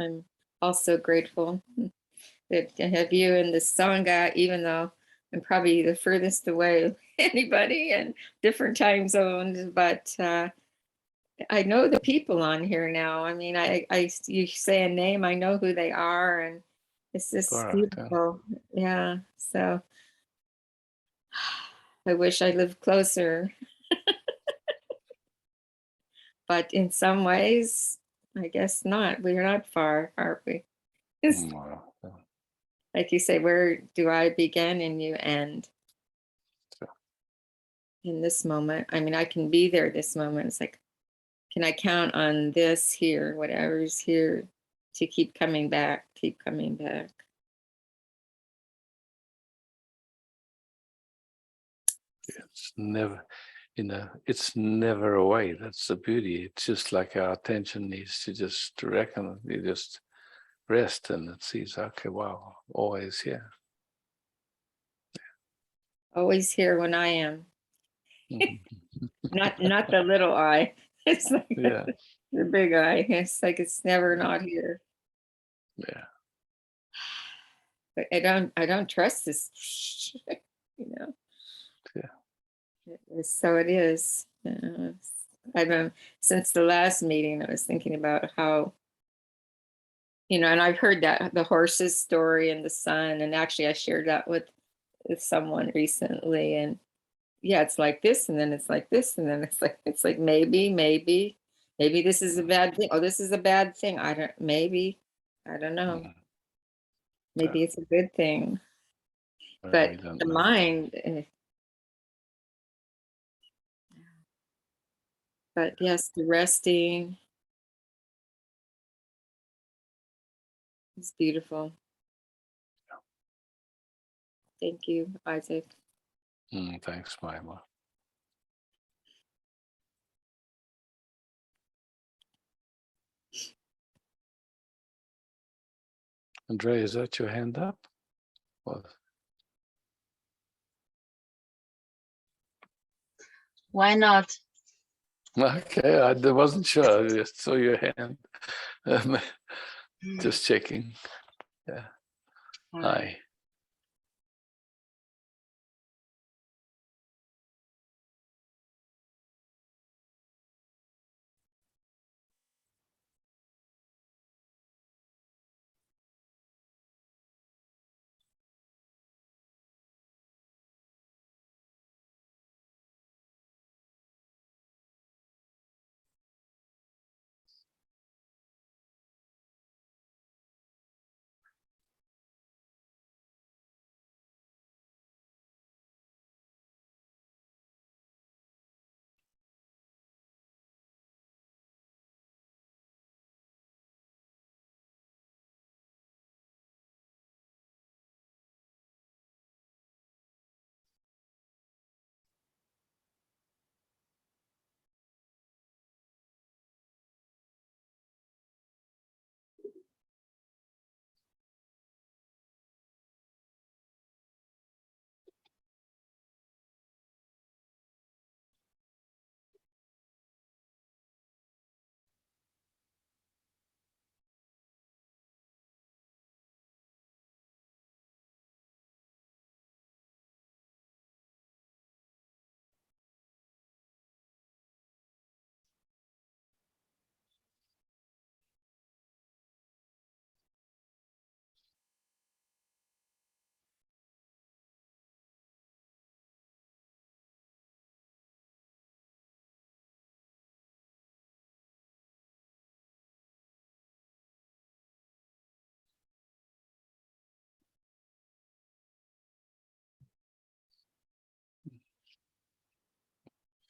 I'm also grateful that to have you in the Sangha, even though I'm probably the furthest away of anybody and different time zones, but I know the people on here now. I mean, you say a name, I know who they are, and it's just all right. beautiful. Yeah. So I wish I lived closer, but in some ways, I guess not. We're not far, are we? It's Wow. like you say, where do I begin and you end? Sure. In this moment. I mean, I can be there this moment. It's like, can I count on this here, whatever's here, to keep coming back, keep coming back? It's never, it's never away. That's the beauty. It's just like our attention needs to just reckon, you just rest and it sees, okay, wow, always here. Always here when I am. Mhm. Not the little I. It's like Yeah. the big I. It's like it's never not here. Yeah. But I don't trust this, you know. Yeah. So it is. I've been since the last meeting. I was thinking about how, and I've heard that the horse's story and the sun, and actually I shared that with someone recently, and yeah, it's like this, and then it's like this, and then it's like maybe this is a bad thing. Oh, this is a bad thing. I don't know. Mhm. Maybe it's a good thing. Well, we But don't the know. mind, but yes, the resting is beautiful. Thank you, Isaac. Thanks, Maima. Andrea, is that your hand up? Well, Why not? okay, I wasn't sure. I just saw your hand. Um, just checking. Yeah. Hi.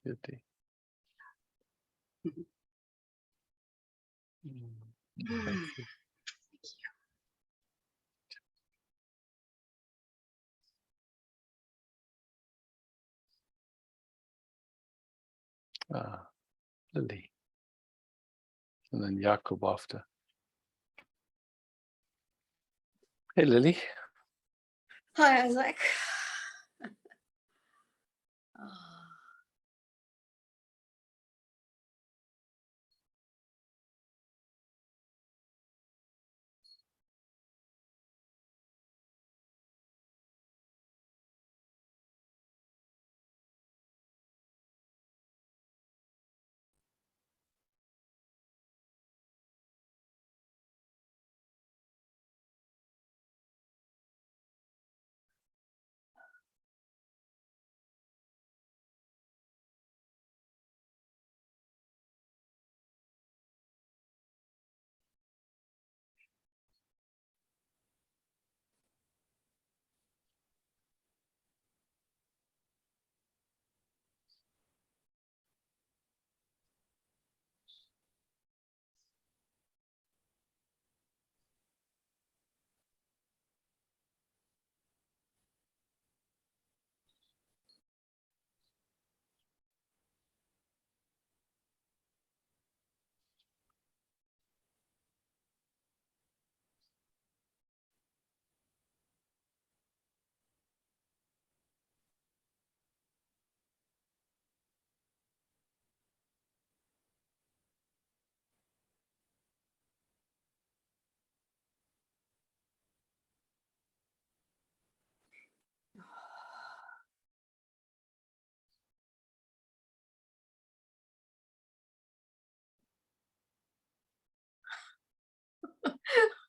Beauty. Thank you. Lily. And then Jakob after. Hey, Lily. Hi, Isaac.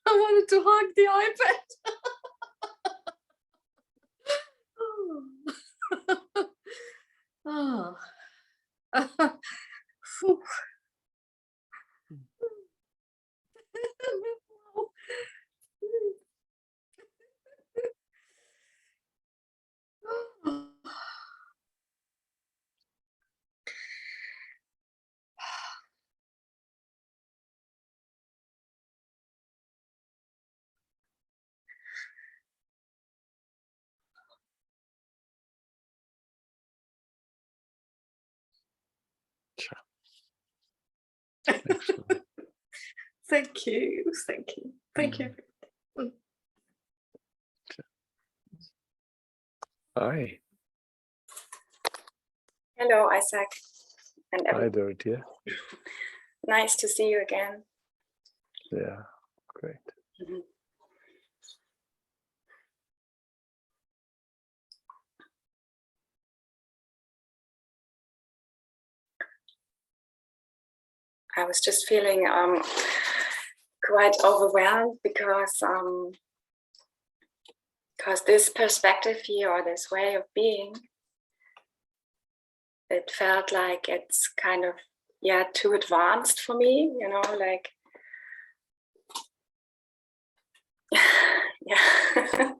I wanted to hug the iPad. Oh. Phew. Sure. Excellent. Thank you. Thank you. Thank you. Hi. Hello, Isaac. And Hi, Dorothea. nice to see you again. Yeah, great. Mhm. I was just feeling quite overwhelmed because this perspective here, or this way of being, it felt like it's kind of too advanced for me, like yeah.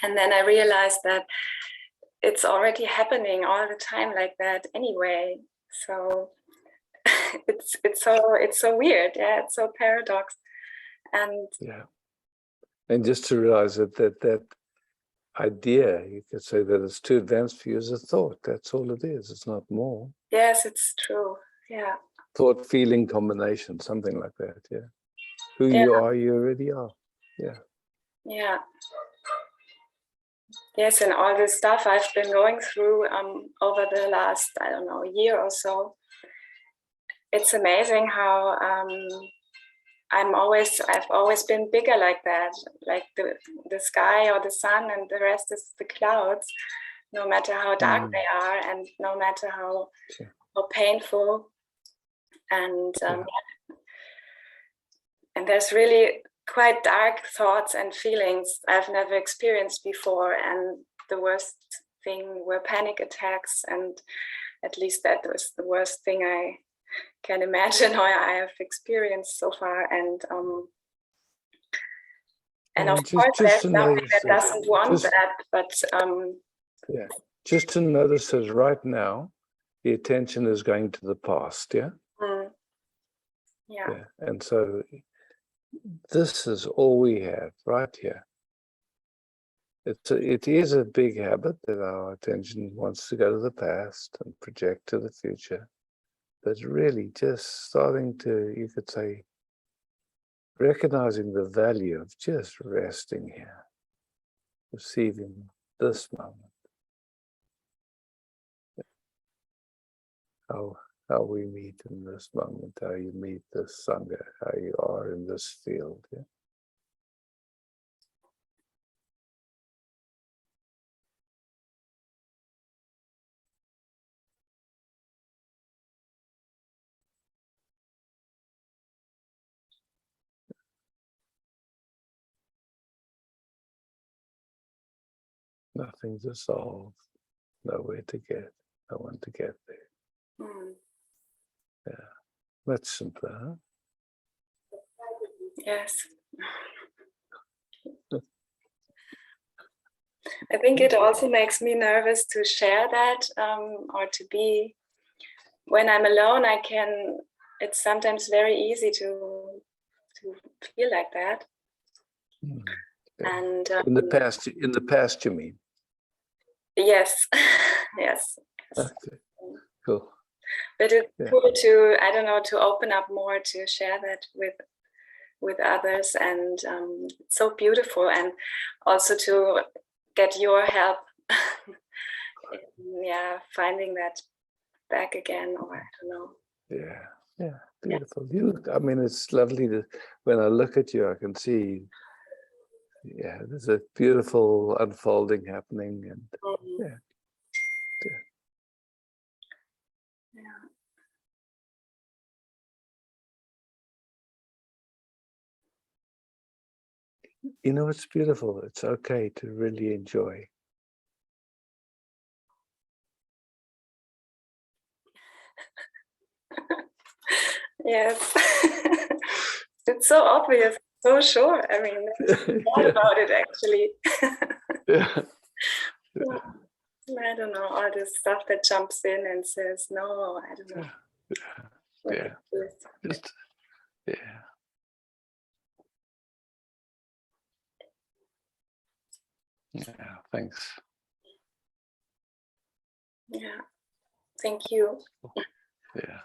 And then I realized that it's already happening all the time like that anyway. So it's so weird. Yeah, it's so paradox. And yeah. And just to realize that idea, you could say that it's too advanced for you as a thought. That's all it is. It's not more. yes, it's true. Yeah. Thought feeling combination, something like that. Yeah. Who Yeah. you are, you already are. Yeah. Yeah. Yes, and all this stuff I've been going through over the last, I don't know, year or so. It's amazing how I've always been bigger like that, like the sky or the sun, and the rest is the clouds, no matter how dark they are, and no matter how painful. And and there's really quite dark thoughts and feelings I've never experienced before. And the worst thing were panic attacks, and at least that was the worst thing I can imagine or I have experienced so far. And of course there's nothing that doesn't want that, but yeah, just to notice that right now the attention is going to the past. Yeah. Yeah. And so this is all we have right here. it is a big habit that our attention wants to go to the past and project to the future. But really just starting to, you could say, recognizing the value of just resting here, receiving this moment. How we meet in this moment, how you meet this Sangha, how you are in this field. Yeah? Nothing to solve, nowhere to get, no one to get there. Mm. Yeah, much simpler, huh? Yes. I think it also makes me nervous to share that, or to be, when I'm alone, it's sometimes very easy to feel like that. Mm. Yeah. And In the past, you mean? yes, yes. Okay, cool. But it's Yeah. cool to, I don't know, to open up more, to share that with others, and it's so beautiful, and also to get your help. Yeah, finding that back again, or I don't know. Yeah, beautiful. I mean, it's lovely to, when I look at you, I can see, yeah, there's a beautiful unfolding happening, and yeah. You know, it's beautiful. It's okay to really enjoy. Yes. It's so obvious, so sure. I mean, what about it actually? Yeah. I don't know, all this stuff that jumps in and says, no, I don't know. Yeah. Just, yeah. Yeah, thanks. Yeah, thank you. Yeah.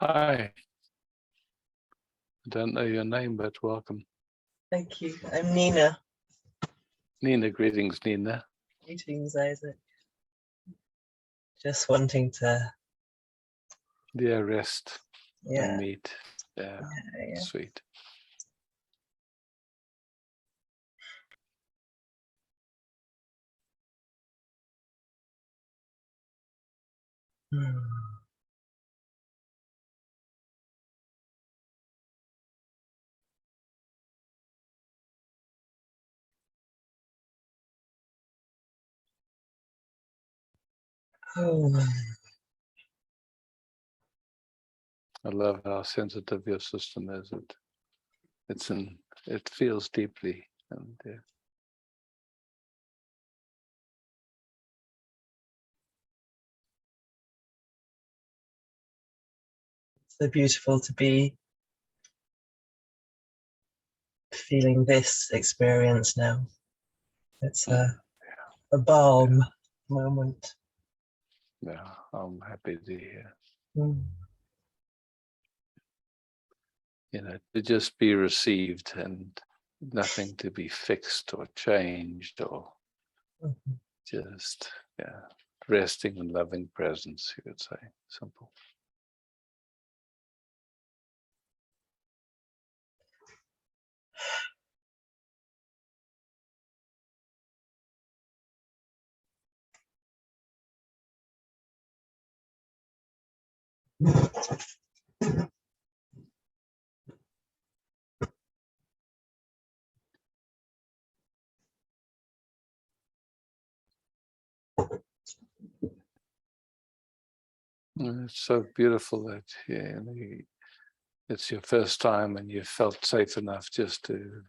Hi. I don't know your name, but welcome. Thank you. I'm Nina. Nina, greetings, Nina. Greetings, Isaac. Just wanting to, Yeah, rest yeah, and meet. Yeah, yeah. sweet. Hmm. Oh, I love how sensitive your system is. It feels deeply, and so beautiful to be feeling this experience now. It's a balm moment. yeah, I'm happy to hear. Mm. You know, to just be received and nothing to be fixed or changed or Mhm. just, yeah, resting in loving presence, you could say. Simple. It's so beautiful that it's your first time and you felt safe enough just to,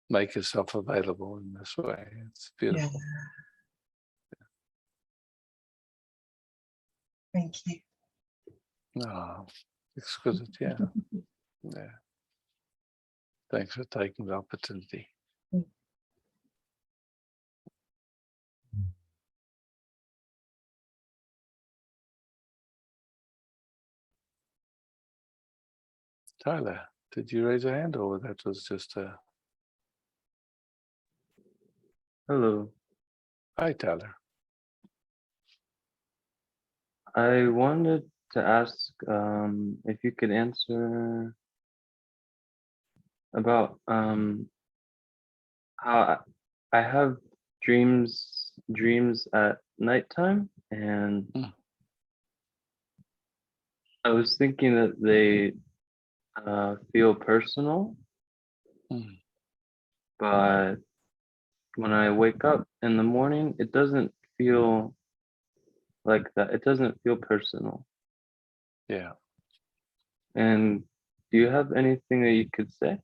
make yourself available in this way. It's beautiful. Yeah. Thank you. Oh, exquisite, yeah. Yeah. Thanks for taking the opportunity. Mm. Tyler, did you raise a hand or that was just a... Hello. Hi, Tyler. I wanted to ask if you could answer about how I have dreams at nighttime, and I was thinking that they feel personal, but when I wake up in the morning, it doesn't feel like that. It doesn't feel personal. Yeah. And do you have anything that you could say?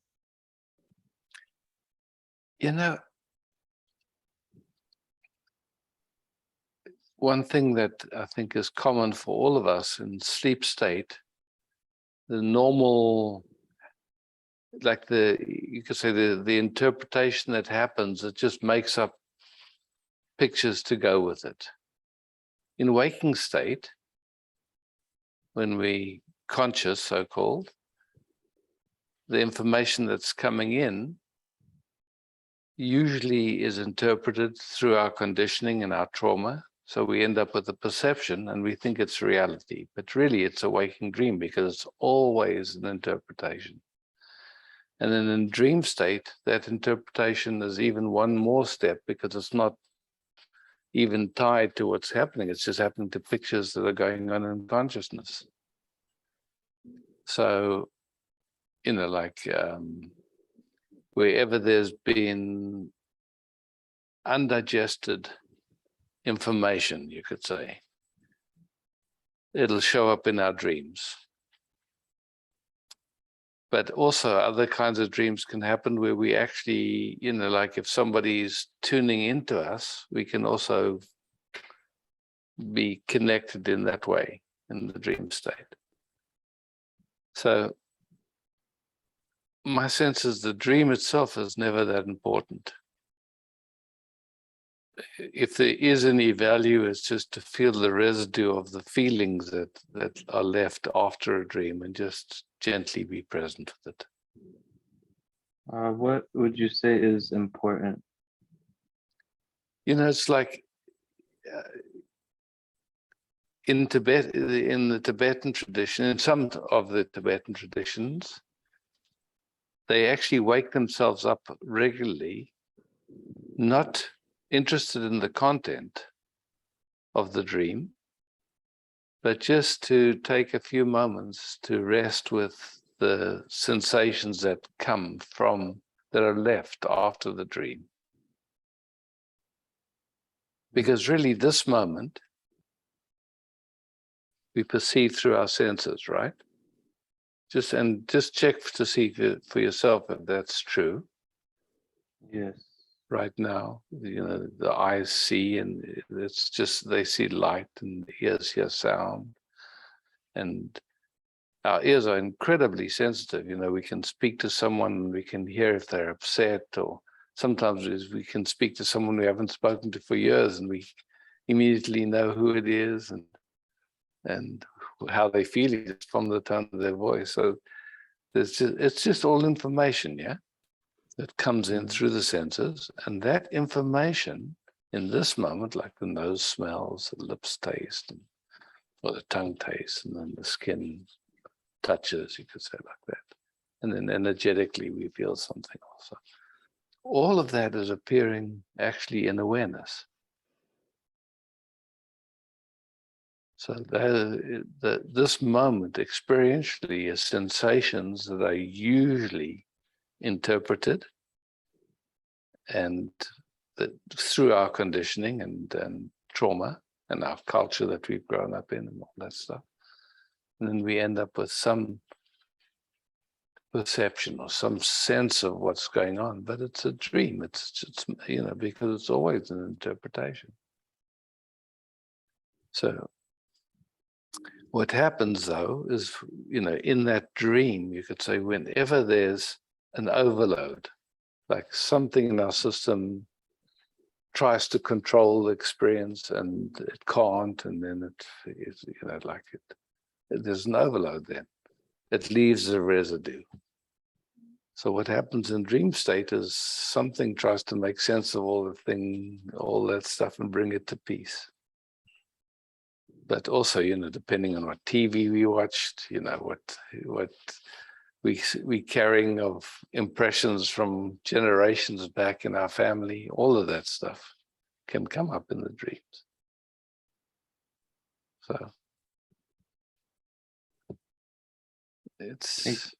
You know, one thing that I think is common for all of us in sleep state, the normal, like you could say the interpretation that happens, it just makes up pictures to go with it. In waking state, when we conscious, so-called, the information that's coming in usually is interpreted through our conditioning and our trauma. So we end up with a perception and we think it's reality, but really it's a waking dream because it's always an interpretation. And then in dream state, that interpretation is even one more step because it's not even tied to what's happening. It's just happening to pictures that are going on in consciousness. So, like wherever there's been undigested information, you could say, it'll show up in our dreams. But also other kinds of dreams can happen where we actually, like if somebody's tuning into us, we can also be connected in that way in the dream state. So my sense is the dream itself is never that important. if there is any value, it's just to feel the residue of the feelings that are left after a dream and just gently be present with it. What would you say is important? You know, it's like in Tibet, in the Tibetan tradition, in some of the Tibetan traditions, they actually wake themselves up regularly, not interested in the content of the dream, but just to take a few moments to rest with the sensations that come from, that are left after the dream. Because really this moment, we perceive through our senses, right? Just check to see for yourself if that's true. Yes. Right now, you know, the eyes see, and it's just, they see light, and the ears hear sound. And our ears are incredibly sensitive. You know, we can speak to someone and we can hear if they're upset, or sometimes we can speak to someone we haven't spoken to for years and we immediately know who it is and how they feel just from the tone of their voice. So it's just all information, yeah, that comes in through the senses. And that information in this moment, like the nose smells, the lips taste, or the tongue tastes, and then the skin touches, you could say, like that. And then energetically we feel something also. All of that is appearing actually in awareness. So this moment experientially is sensations that are usually interpreted and that through our conditioning and trauma and our culture that we've grown up in and all that stuff. And then we end up with some perception or some sense of what's going on, but it's a dream. It's you know, because it's always an interpretation. So what happens though is, you know, in that dream, you could say, whenever there's an overload, like something in our system tries to control the experience and it can't, and then it's, you know, like there's an overload then. It leaves a residue. So what happens in dream state is something tries to make sense of all that stuff and bring it to peace. But also, you know, depending on what TV we watched, you know, what we carrying of impressions from generations back in our family, all of that stuff can come up in the dreams. So it's,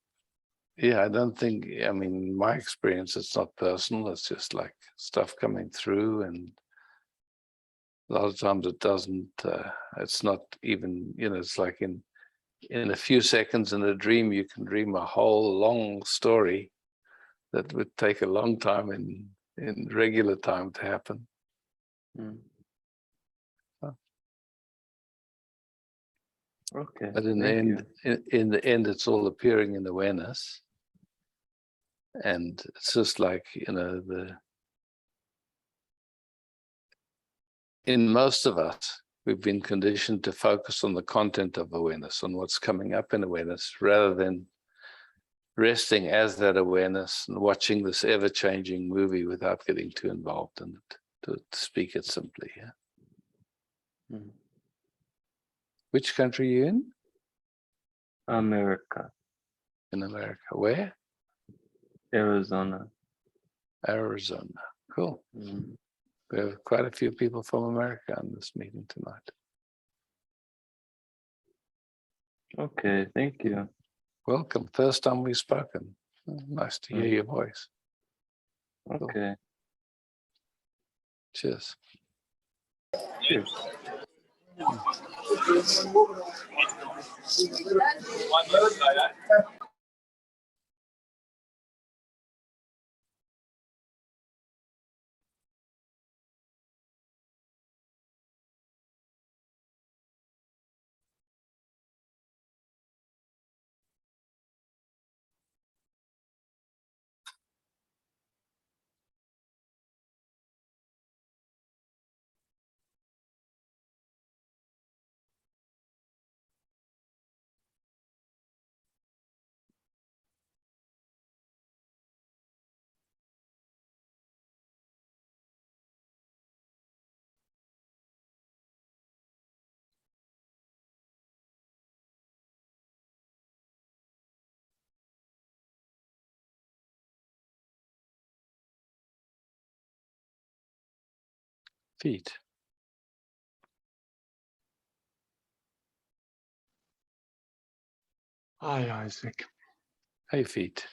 yeah, I don't think, I mean, in my experience, it's not personal. It's just like stuff coming through, and a lot of times it doesn't, it's not even, you know, it's like in a few seconds in a dream, you can dream a whole long story that would take a long time in regular time to happen. Okay. But in the end, it's all appearing in awareness. And it's just like, you know, in most of us, we've been conditioned to focus on the content of awareness, on what's coming up in awareness, rather than resting as that awareness and watching this ever-changing movie without getting too involved in it, to speak it simply. Yeah. Which country are you in? America. In America. Where? Arizona. Arizona. Cool. We have quite a few people from America on this meeting tonight. Okay, thank you. Welcome. First time we've spoken. Nice to hear your voice. Okay. Cheers. Cheers. Feet. Hi, Isaac. Hey, feet.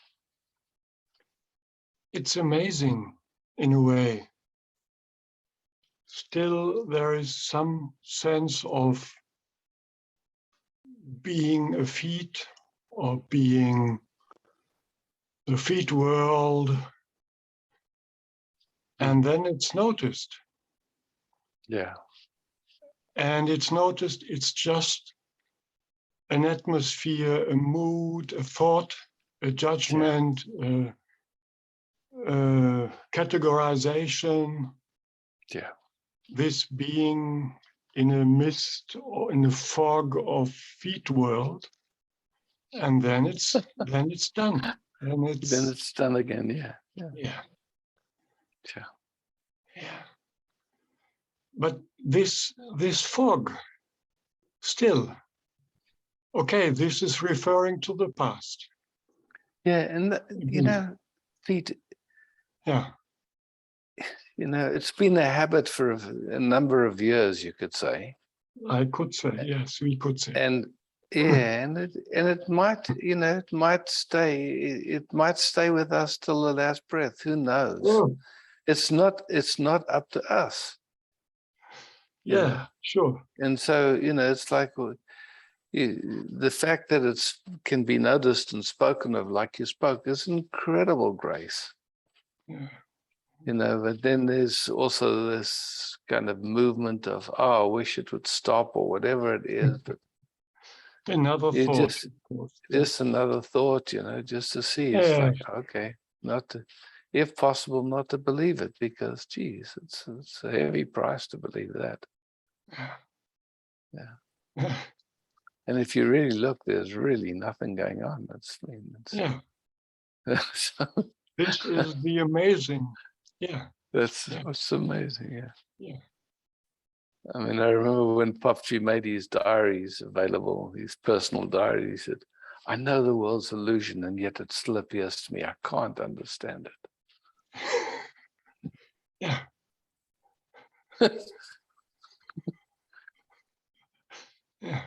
It's amazing in a way. Still, there is some sense of being a feet or being the feet world. And then it's noticed. Yeah. And it's noticed it's just an atmosphere, a mood, a thought, a judgment, categorization. Yeah. This being in a mist or in a fog of feet world, and then it's done. And Then it's done again. Yeah. Yeah. yeah. Yeah. Yeah. But this fog still, okay, this is referring to the past. Yeah, and you know, feet. Yeah. You know, it's been a habit for a number of years, you could say. I could say, yes, we could say. And yeah, and it might, you know, it might stay with us till the last breath. Who knows? Oh. It's not up to us. Yeah, sure. And so, you know, it's like the fact that it's can be noticed and spoken of like you spoke is incredible grace. Yeah. You know, but then there's also this kind of movement of, oh, I wish it would stop or whatever it is. But another thought. Just another thought, you know, just to see. It's Yeah. like, okay, if possible, not to believe it, because, geez, it's a heavy price to believe that. Yeah. And if you really look, there's really nothing going on. Yeah. So, this is the amazing. Yeah. That's amazing. Yeah. Yeah. I mean, I remember when Popchi made his diaries available, his personal diaries, he said, I know the world's illusion, and yet it still appears to me. I can't understand it. Yeah. Yeah.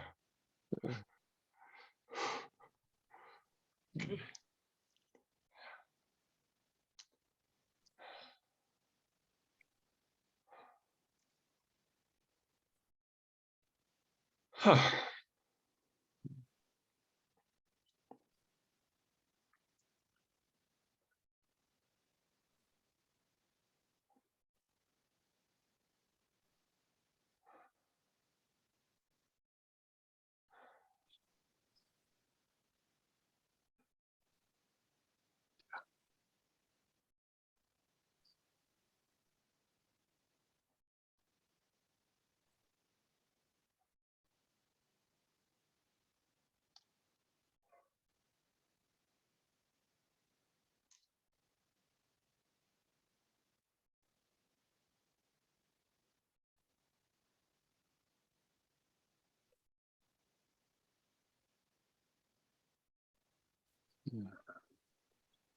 Okay. Huh.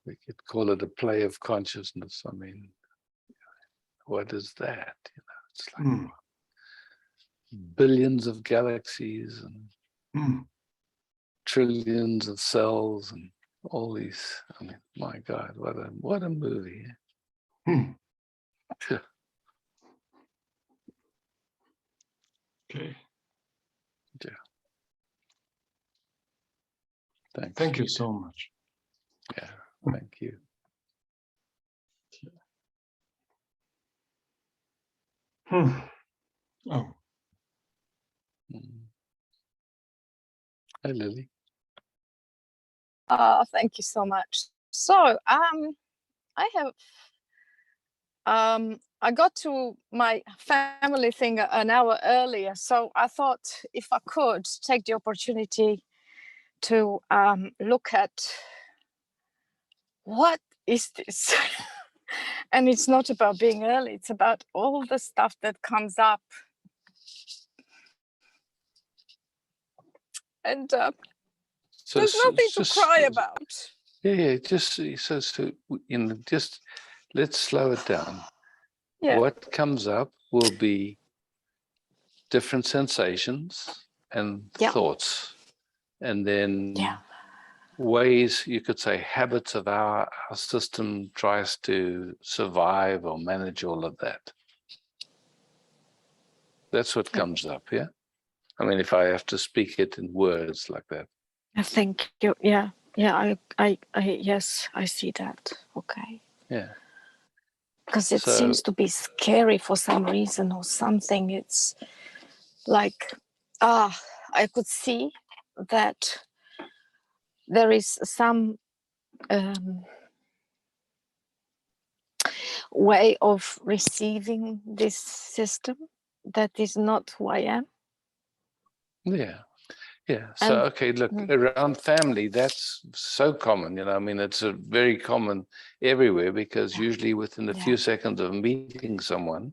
We could call it a play of consciousness. I mean, what is that? You know, it's like billions of galaxies and trillions of cells and all these. I mean, my God, what a movie. Okay. Yeah. Thanks. Thank you so much. Yeah, thank you. Oh. Hi, Lily. Thank you so much. So, I have, I got to my family thing an hour earlier, so I thought if I could take the opportunity to look at what is this? And it's not about being early, it's about all the stuff that comes up. And there's nothing to cry about. Yeah, just so you know, just let's slow it down. Yeah. What comes up? will be different sensations and thoughts, and then ways, you could say, habits of our system tries to survive or manage all of that. That's what comes up, yeah? I mean, if I have to speak it in words like that. I think you, yeah, yes, I see that. Okay. Yeah. Because it seems to be scary for some reason or something. It's like, I could see that there is some way of receiving this system that is not who I am. Yeah. Yeah. So, okay, look, around family, that's so common, you know, I mean, it's a very common everywhere, because usually within a few seconds of meeting someone,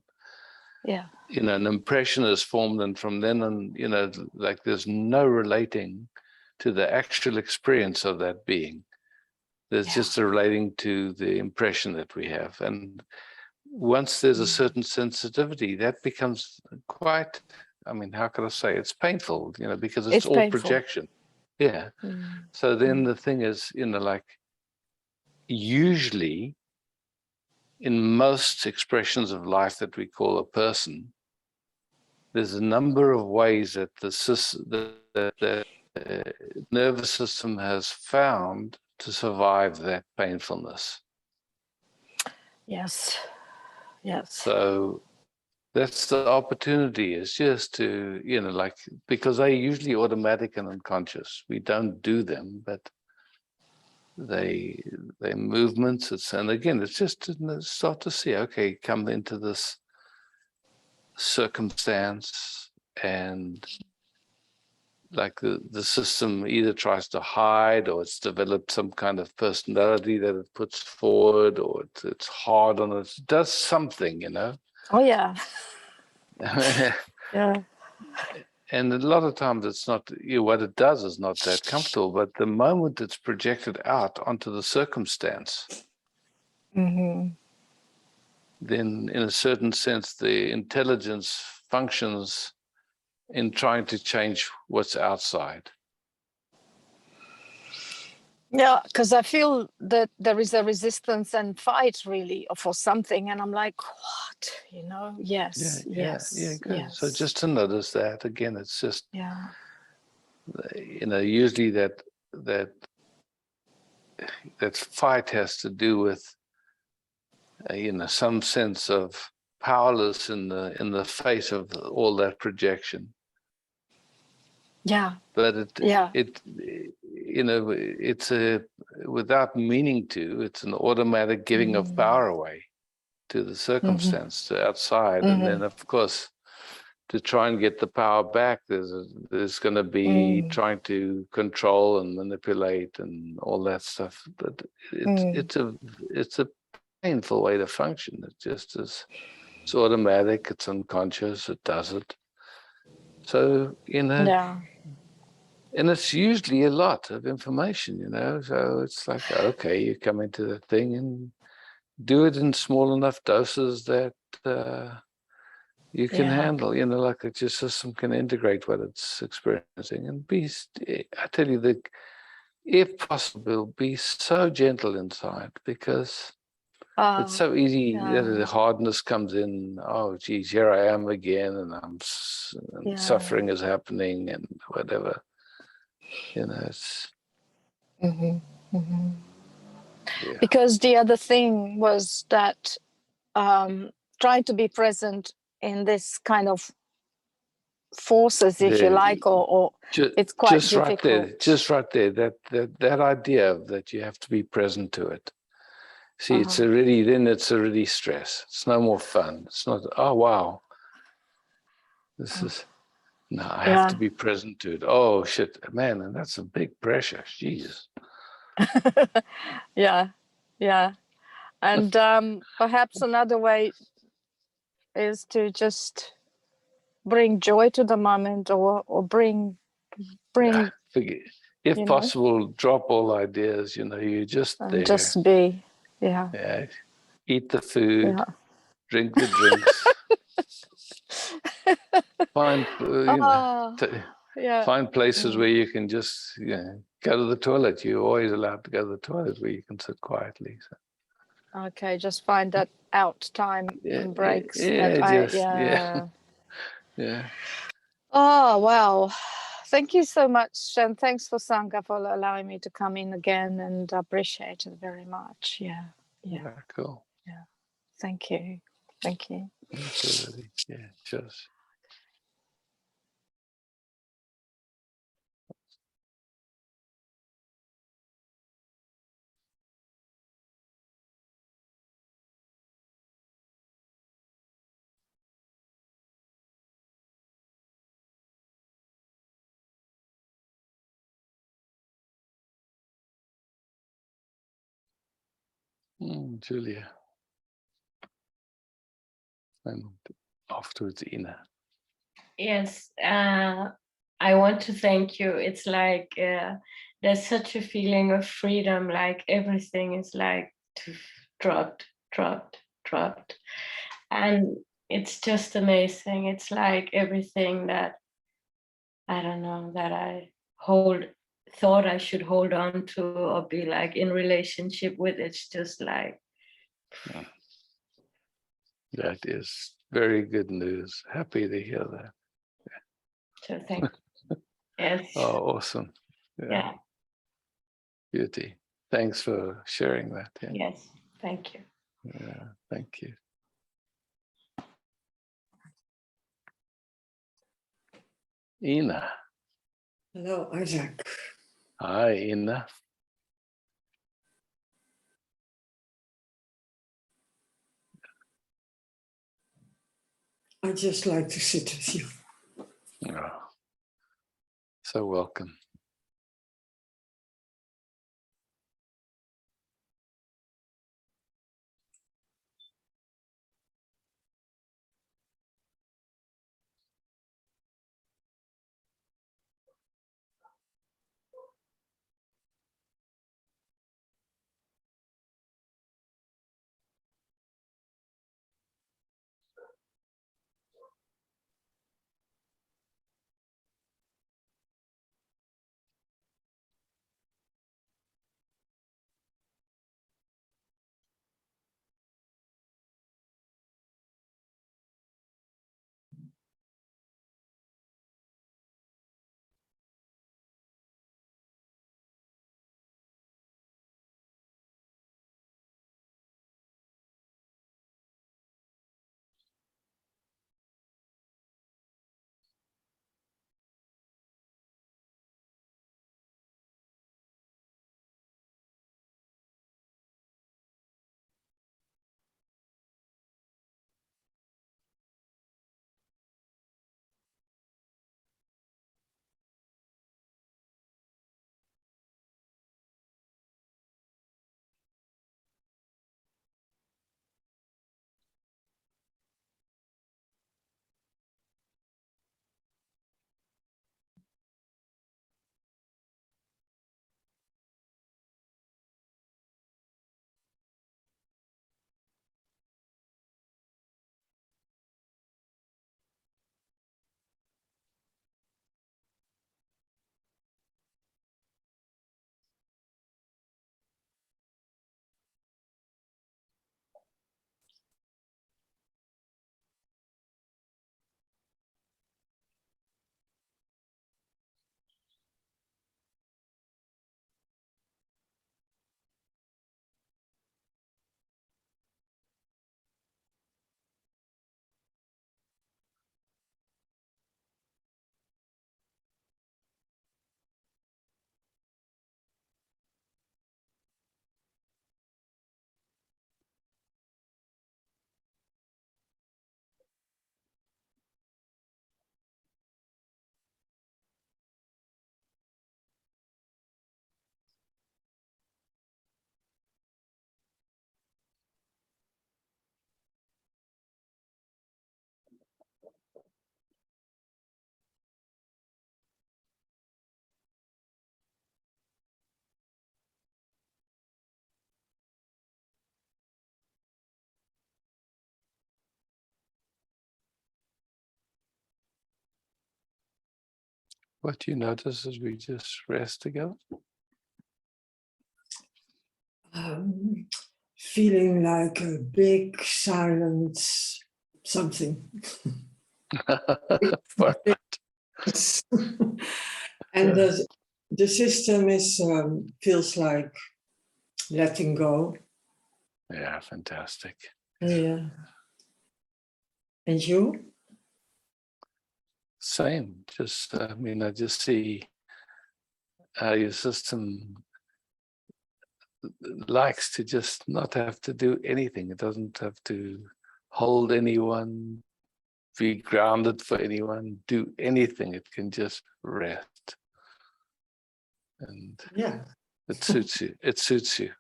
you know, an impression is formed, and from then on, you know, like there's no relating to the actual experience of that being. There's just a relating to the impression that we have. And once there's a certain sensitivity, that becomes quite, I mean, how can I say, it's painful, you know, because it's all painful. projection. Yeah. So then the thing is, you know, like usually in most expressions of life that we call a person, there's a number of ways that the nervous system has found to survive that painfulness. Yes. So that's the opportunity, is just to, you know, like, because they're usually automatic and unconscious. We don't do them, but they movements. And again, it's just to start to see, okay, come into this circumstance, and like the system either tries to hide, or it's developed some kind of personality that it puts forward, or it's hard on it. It does something, you know. Oh yeah. Yeah. And a lot of times it's not, you know, what it does is not that comfortable, but the moment it's projected out onto the circumstance, then in a certain sense, the intelligence functions in trying to change what's outside. Yeah, because I feel that there is a resistance and fight really for something, and I'm like, what? You know? Yes. Good. So just to notice that again, it's just, you know, usually that fight has to do with, you know, some sense of powerless in the face of all that projection. Yeah. But it you know, it's without meaning to, it's an automatic giving of power away to the circumstance, to outside. And then of course, to try and get the power back, there's going to be trying to control and manipulate and all that stuff. But it's a painful way to function. It just is. It's automatic. It's unconscious. It does it. So, you know. Yeah. And it's usually a lot of information, you know. So it's like, okay, you come into the thing and do it in small enough doses that you can handle, you know, like that your system can integrate what it's experiencing, and I tell you, that if possible, be so gentle inside, because it's so easy that the hardness comes in. Oh, geez, here I am again, and and suffering is happening and whatever. You know, it's Because the other thing was that trying to be present in this kind of forces, if you like, or it's quite just difficult. Right there, that idea that you have to be present to it. See, it's already stress. It's no more fun. It's not, oh wow, this is. No, I have to be present to it. Oh shit, man, and that's a big pressure. Jesus. Yeah. And perhaps another way is to just bring joy to the moment, or bring. If possible, drop all ideas. You know, you just there. Just be. Yeah. Eat the food, drink the drinks. Find Oh, yeah. find places Mm. where you can just go to the toilet. You're always allowed to go to the toilet where you can sit quietly. So. Okay, just find that out time and breaks yeah, that yeah. Yeah. Oh, wow. Thank you so much. And thanks for Sangha for allowing me to come in again, and I appreciate it very much. Yeah. Yeah, cool. Yeah. Thank you. Thank you. Absolutely. Yeah, cheers. Julia. And afterwards, Ina. Yes, I want to thank you. It's like there's such a feeling of freedom, like everything is like dropped, dropped, dropped. And it's just amazing. It's like everything that, I don't know, that I thought I should hold on to or be like in relationship with, it's just like. That is very good news. Happy to hear that. So thank you. Yes. Oh, awesome. Yeah. Beauty. Thanks for sharing that. Yeah. Yes. Thank you. Yeah, thank you. Ina. Hello, Isaac. Hi, Ina. I just like to sit with you. Oh, so welcome. What do you notice as we just rest together? Feeling like a big silent something. And the system is feels like letting go. Yeah, fantastic. Yeah. And you? Same. Just, I mean, I just see how your system likes to just not have to do anything. It doesn't have to hold anyone, be grounded for anyone, do anything. It can just rest. And yeah, it suits you. It suits you.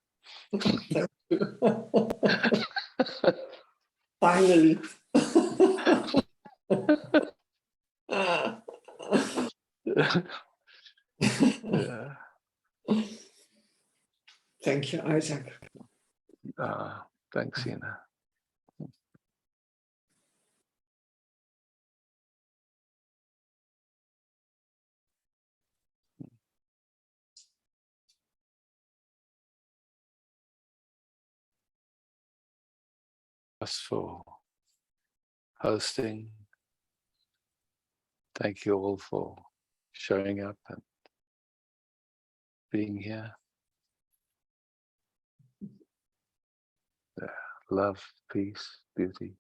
Finally. Yeah. Thank you, Isaac. Thanks, Ina. Us for hosting. Thank you all for showing up and being here. Love, peace, beauty.